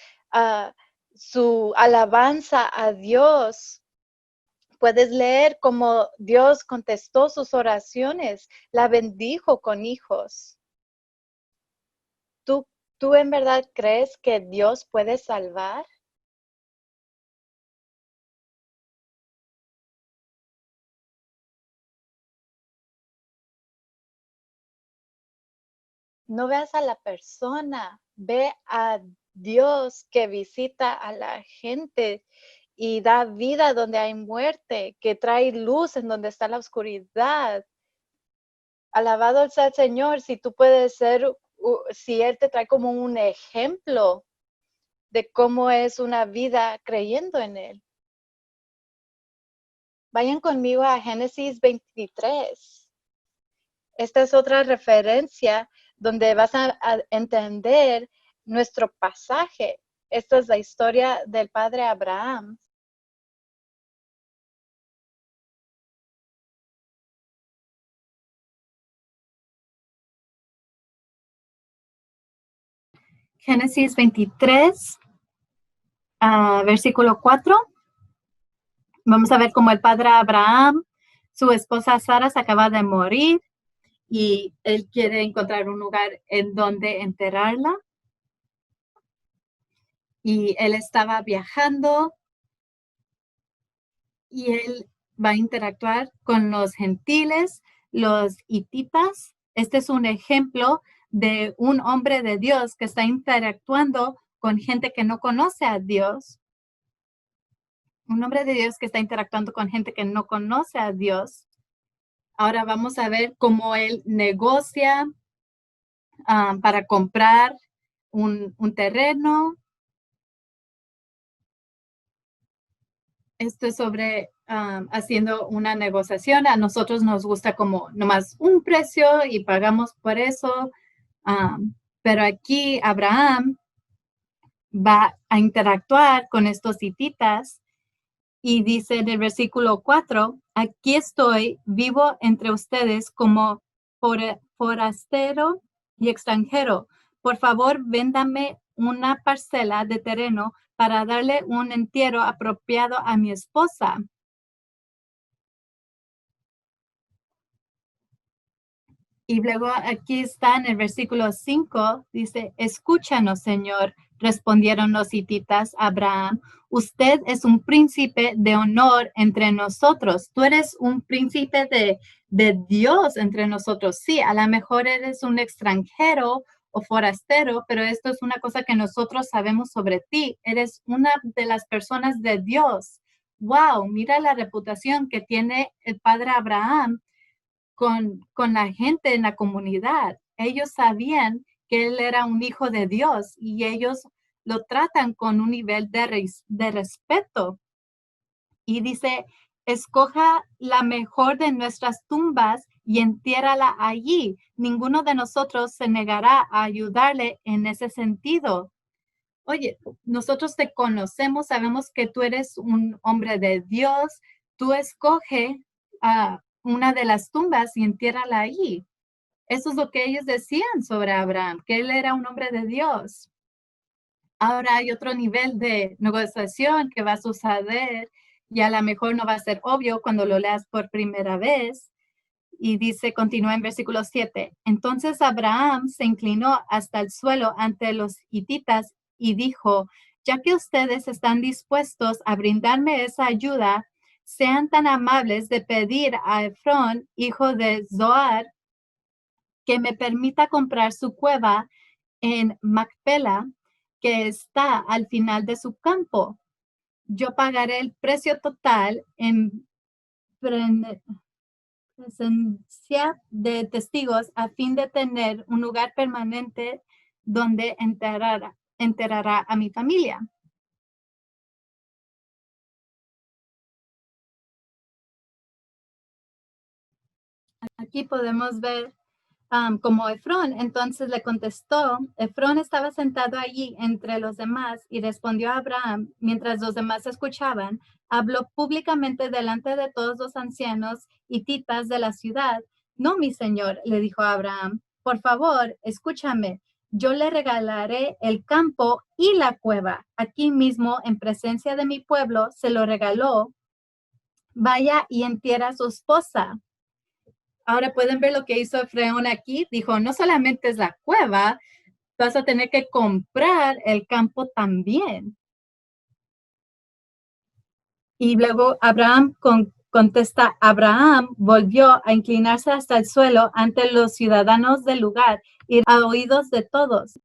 S2: su alabanza a Dios. Puedes leer cómo Dios contestó sus oraciones, la bendijo con hijos. ¿Tú en verdad crees que Dios puede salvar? No veas a la persona, ve a Dios que visita a la gente y da vida donde hay muerte, que trae luz en donde está la oscuridad. Alabado sea el Señor, si tú puedes ser, si Él te trae como un ejemplo de cómo es una vida creyendo en Él. Vayan conmigo a Génesis 23. Esta es otra referencia donde vas a entender nuestro pasaje. Esta es la historia del padre Abraham.
S1: Génesis 23, versículo 4. Vamos a ver cómo el padre Abraham, su esposa Sara se acaba de morir y él quiere encontrar un lugar en donde enterrarla. Y él estaba viajando y él va a interactuar con los gentiles, los hititas. Este es un ejemplo de un hombre de Dios que está interactuando con gente que no conoce a Dios. Un hombre de Dios que está interactuando con gente que no conoce a Dios. Ahora vamos a ver cómo él negocia para comprar un terreno. Esto es sobre haciendo una negociación. A nosotros nos gusta como nomás un precio y pagamos por eso. Pero aquí Abraham va a interactuar con estos hititas y dice en el versículo 4, aquí estoy vivo entre ustedes como por forastero y extranjero. Por favor, véndame una parcela de terreno para darle un entierro apropiado a mi esposa. Y luego aquí está en el versículo 5, dice, escúchanos, Señor, respondieron los hititas a Abraham. Usted es un príncipe de honor entre nosotros. Tú eres un príncipe de Dios entre nosotros. Sí, a lo mejor eres un extranjero o forastero, pero esto es una cosa que nosotros sabemos sobre ti. Eres una de las personas de Dios. Wow, mira la reputación que tiene el padre Abraham con la gente en la comunidad. Ellos sabían que él era un hijo de Dios y ellos lo tratan con un nivel de respeto. Y dice, escoja la mejor de nuestras tumbas y entiérrala allí. Ninguno de nosotros se negará a ayudarle en ese sentido. Oye, nosotros te conocemos, sabemos que tú eres un hombre de Dios. Tú escoge una de las tumbas y entiérrala allí. Eso es lo que ellos decían sobre Abraham, que él era un hombre de Dios. Ahora hay otro nivel de negociación que va a suceder y a lo mejor no va a ser obvio cuando lo leas por primera vez. Y dice, continúa en versículo 7. Entonces Abraham se inclinó hasta el suelo ante los hititas y dijo, ya que ustedes están dispuestos a brindarme esa ayuda, sean tan amables de pedir a Efrón, hijo de Zohar, que me permita comprar su cueva en Macpela, que está al final de su campo. Yo pagaré el precio total en presencia de testigos a fin de tener un lugar permanente donde enterrará a mi familia. Aquí podemos ver como Efrón. Entonces le contestó, Efrón estaba sentado allí entre los demás y respondió a Abraham mientras los demás escuchaban. Habló públicamente delante de todos los ancianos hititas de la ciudad. No, mi señor, le dijo a Abraham, por favor, escúchame. Yo le regalaré el campo y la cueva. Aquí mismo, en presencia de mi pueblo, se lo regaló. Vaya y entierra a su esposa. Ahora pueden ver lo que hizo Efrón aquí. Dijo, no solamente es la cueva, vas a tener que comprar el campo también. Y luego Abraham contesta, Abraham volvió a inclinarse hasta el suelo ante los ciudadanos del lugar y a oídos de todos.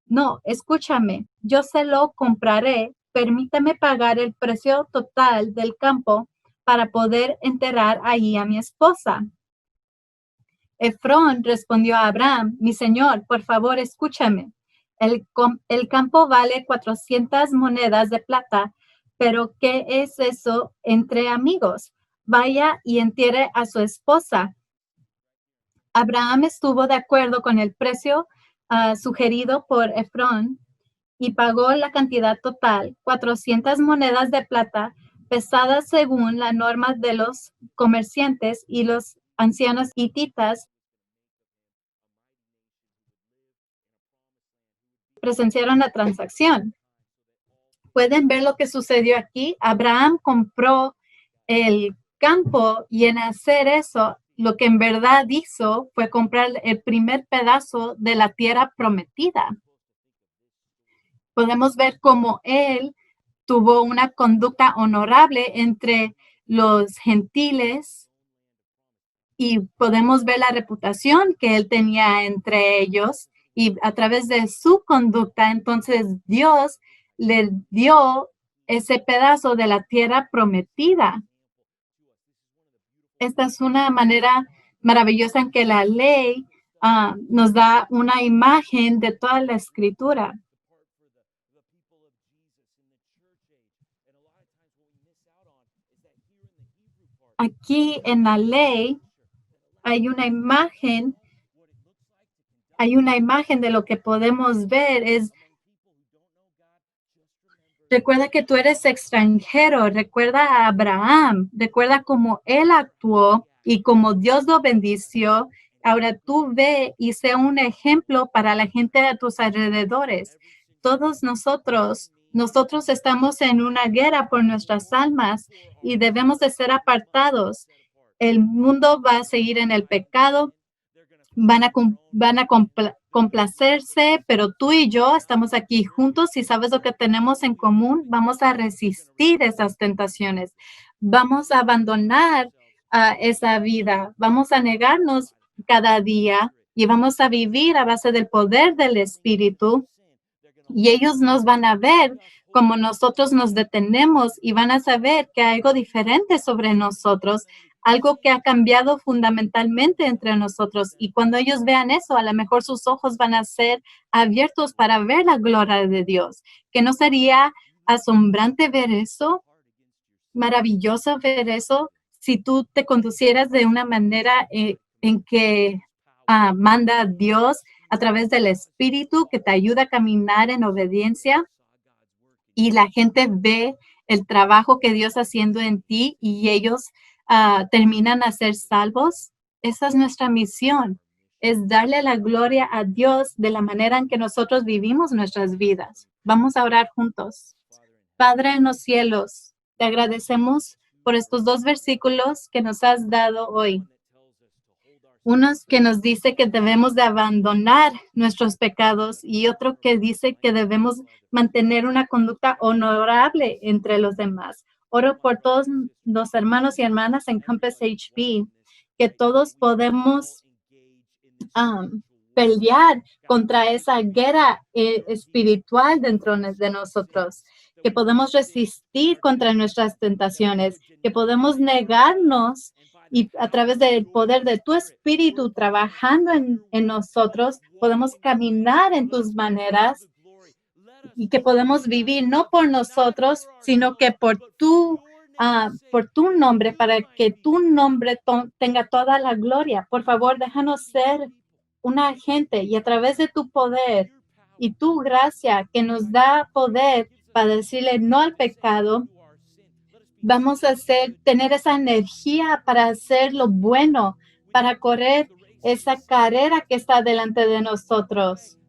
S1: No, escúchame, yo se lo compraré. Permítame pagar el precio total del campo para poder enterrar ahí a mi esposa. Efrón respondió a Abraham, mi señor, por favor, escúchame. El campo vale 400 monedas de plata, pero ¿qué es eso entre amigos? Vaya y entierre a su esposa. Abraham estuvo de acuerdo con el precio sugerido por Efrón y pagó la cantidad total, 400 monedas de plata, pesadas según la norma de los comerciantes, y los ancianos hititas presenciaron la transacción. Pueden ver lo que sucedió aquí. Abraham compró el campo y en hacer eso, lo que en verdad hizo fue comprar el primer pedazo de la tierra prometida. Podemos ver cómo él tuvo una conducta honorable entre los gentiles y podemos ver la reputación que él tenía entre ellos, y a través de su conducta, entonces Dios le dio ese pedazo de la tierra prometida. Esta es una manera maravillosa en que la ley nos da una imagen de toda la escritura. Aquí en la ley hay una imagen de lo que podemos ver. Recuerda que tú eres extranjero, recuerda a Abraham, recuerda cómo él actuó Y como Dios lo bendició, ahora tú ve y sé un ejemplo para la gente a tus alrededores. Todos nosotros estamos en una guerra por nuestras almas y debemos de ser apartados. El mundo va a seguir en el pecado, van a complacerse, pero tú y yo estamos aquí juntos y sabes lo que tenemos en común. Vamos a resistir esas tentaciones. Vamos a abandonar esa vida. Vamos a negarnos cada día y vamos a vivir a base del poder del Espíritu. Y ellos nos van a ver como nosotros nos detenemos y van a saber que hay algo diferente sobre nosotros, algo que ha cambiado fundamentalmente entre nosotros. Y cuando ellos vean eso, a lo mejor sus ojos van a ser abiertos para ver la gloria de Dios. ¿Que no sería asombrante ver eso? Maravilloso ver eso si tú te conducieras de una manera en que manda Dios a través del Espíritu que te ayuda a caminar en obediencia y la gente ve el trabajo que Dios está haciendo en ti y ellos terminan a ser salvos. Esa es nuestra misión, es darle la gloria a Dios de la manera en que nosotros vivimos nuestras vidas. Vamos a orar juntos. Padre en los cielos, te agradecemos por estos 2 versículos que nos has dado hoy. Unos que nos dice que debemos de abandonar nuestros pecados y otro que dice que debemos mantener una conducta honorable entre los demás. Oro por todos los hermanos y hermanas en Compass HB, que todos podemos pelear contra esa guerra espiritual dentro de nosotros, que podemos resistir contra nuestras tentaciones, que podemos negarnos y a través del poder de tu espíritu trabajando en nosotros, podemos caminar en tus maneras y que podemos vivir no por nosotros, sino que por tu nombre, para que tu nombre tenga toda la gloria. Por favor, déjanos ser una agente y a través de tu poder y tu gracia que nos da poder para decirle no al pecado, vamos a tener esa energía para hacer lo bueno, para correr esa carrera que está delante de nosotros.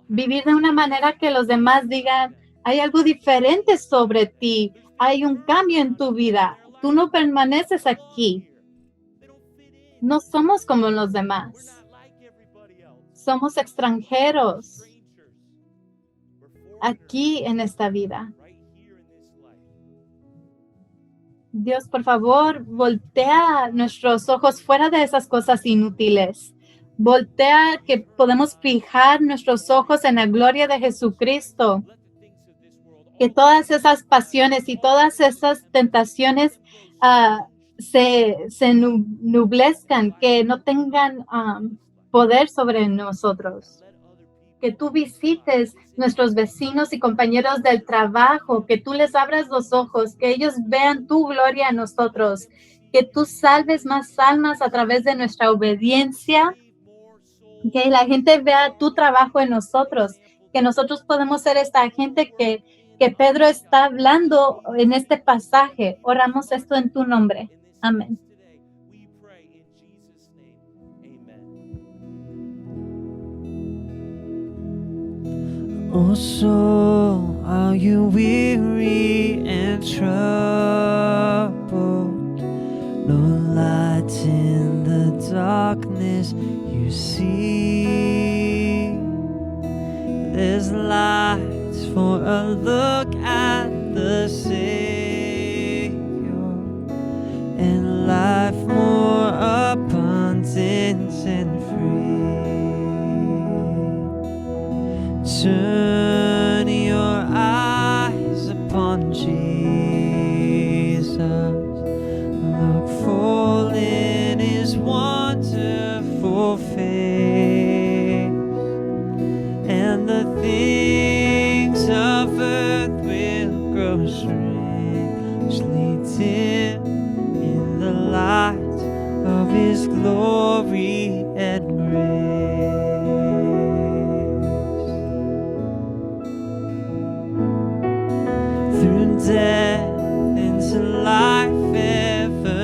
S1: Vivir de una manera que los demás digan, hay algo diferente sobre ti, hay un cambio en tu vida, tú no permaneces aquí. No somos como los demás. Somos extranjeros aquí en esta vida. Dios, por favor, voltea nuestros ojos fuera de esas cosas inútiles. Voltea que podemos fijar nuestros ojos en la gloria de Jesucristo. Que todas esas pasiones y todas esas tentaciones se nublezcan, que no tengan poder sobre nosotros. Que tú visites nuestros vecinos y compañeros del trabajo, que tú les abras los ojos, que ellos vean tu gloria en nosotros, que tú salves más almas a través de nuestra obediencia, que la gente vea tu trabajo en nosotros, que nosotros podemos ser esta gente que Pedro está hablando en este pasaje. Oramos esto en tu nombre. Amén.
S3: Oh soul, are you weary and troubled? No light in the darkness you see. There's light for a look at the Savior and life more abundant and free. Turn your eyes upon Jesus. Look full in His wonderful face, and the things of earth will grow strangely dim in the light of His glory and grace. Through death into life everlasting,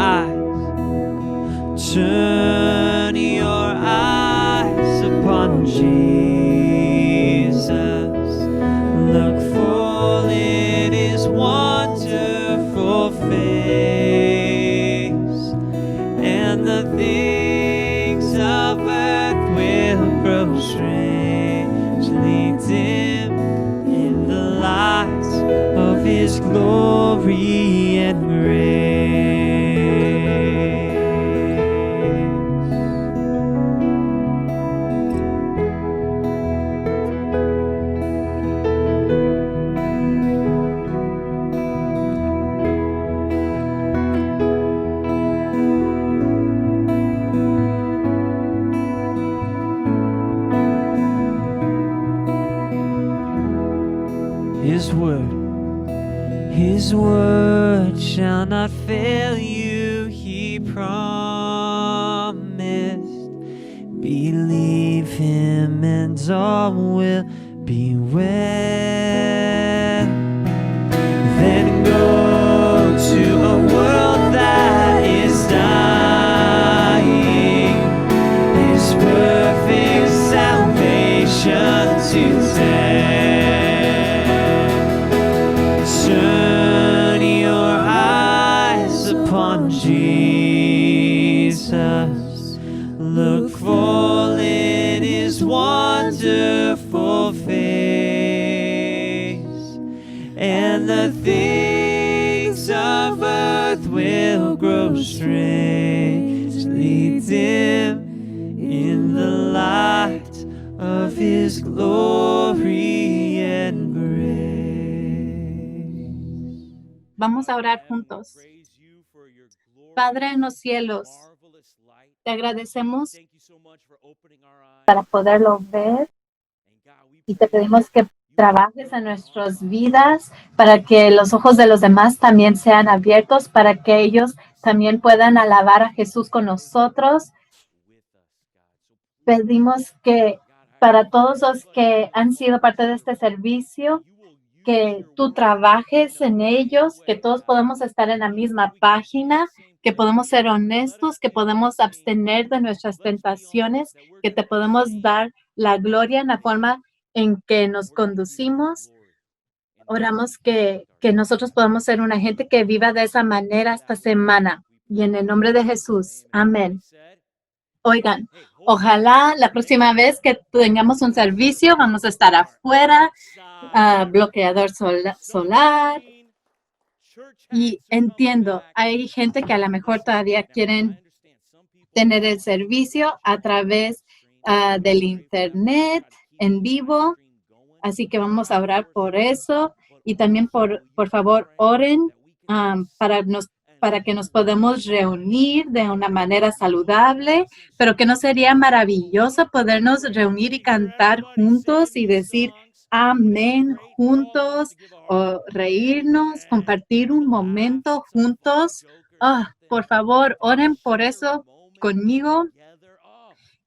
S3: eyes. Turn your eyes upon Jesus. Look full in his wonderful face, and the things of earth will grow strangely dim in the light of his glory and grace. His word shall not fail you, he promised. Believe him and all will be well. Then go to a world that is dying, his perfect salvation to tell. Turn your eyes upon Jesus. Look full in his wonderful face, and the things of earth will grow strangely dim in the light of his glory and grace.
S1: Vamos a orar juntos. Padre en los cielos, te agradecemos para poderlo ver y te pedimos que trabajes en nuestras vidas para que los ojos de los demás también sean abiertos, para que ellos también puedan alabar a Jesús con nosotros. Pedimos que para todos los que han sido parte de este servicio, que tú trabajes en ellos, que todos podamos estar en la misma página, que podemos ser honestos, que podemos abstener de nuestras tentaciones, que te podemos dar la gloria en la forma en que nos conducimos. Oramos que nosotros podamos ser una gente que viva de esa manera esta semana. Y en el nombre de Jesús. Amén. Oigan, ojalá la próxima vez que tengamos un servicio vamos a estar afuera, bloqueador solar. Y entiendo, hay gente que a lo mejor todavía quieren tener el servicio a través del internet en vivo. Así que vamos a orar por eso. Y también, por favor, oren para que nos podamos reunir de una manera saludable, pero que no sería maravilloso podernos reunir y cantar juntos y decir amén juntos, o reírnos, compartir un momento juntos. Por favor, oren por eso conmigo,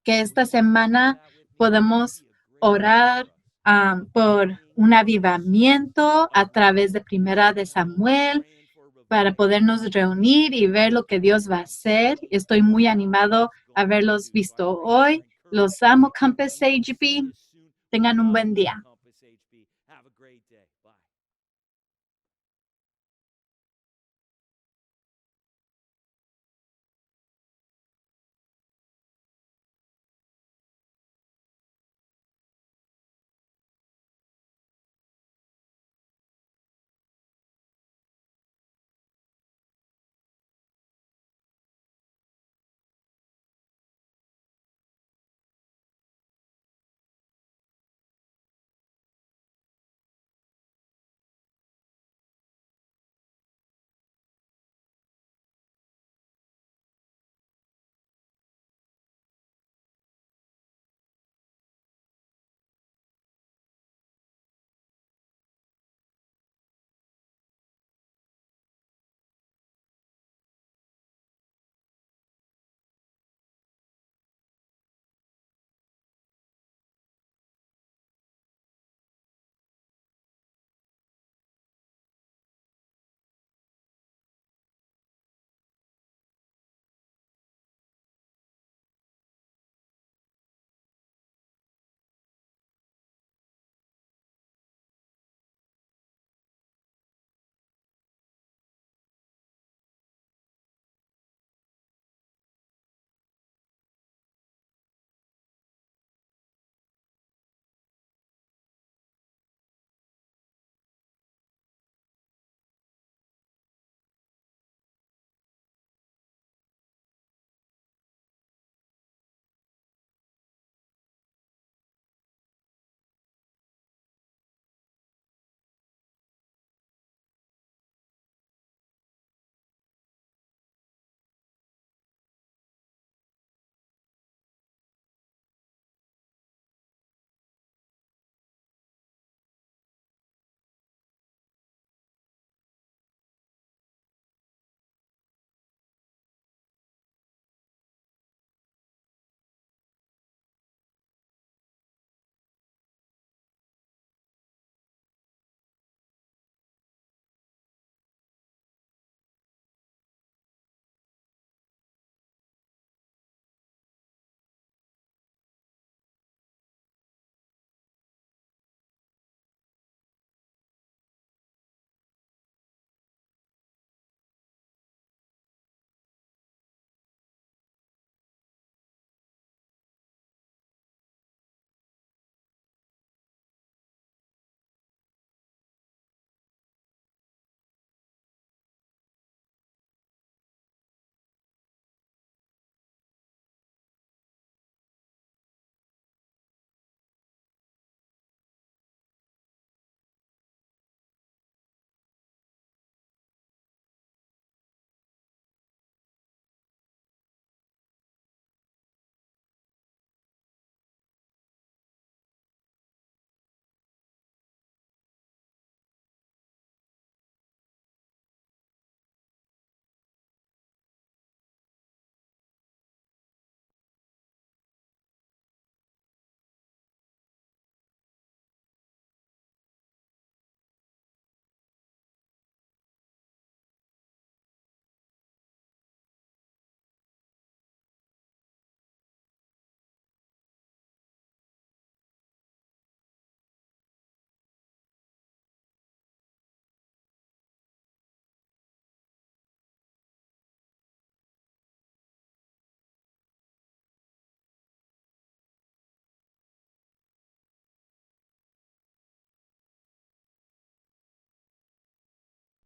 S1: que esta semana podemos orar por un avivamiento a través de Primera de Samuel, para podernos reunir y ver lo que Dios va a hacer. Estoy muy animado a haberlos visto hoy. Los amo, Campus AGP. Tengan un buen día.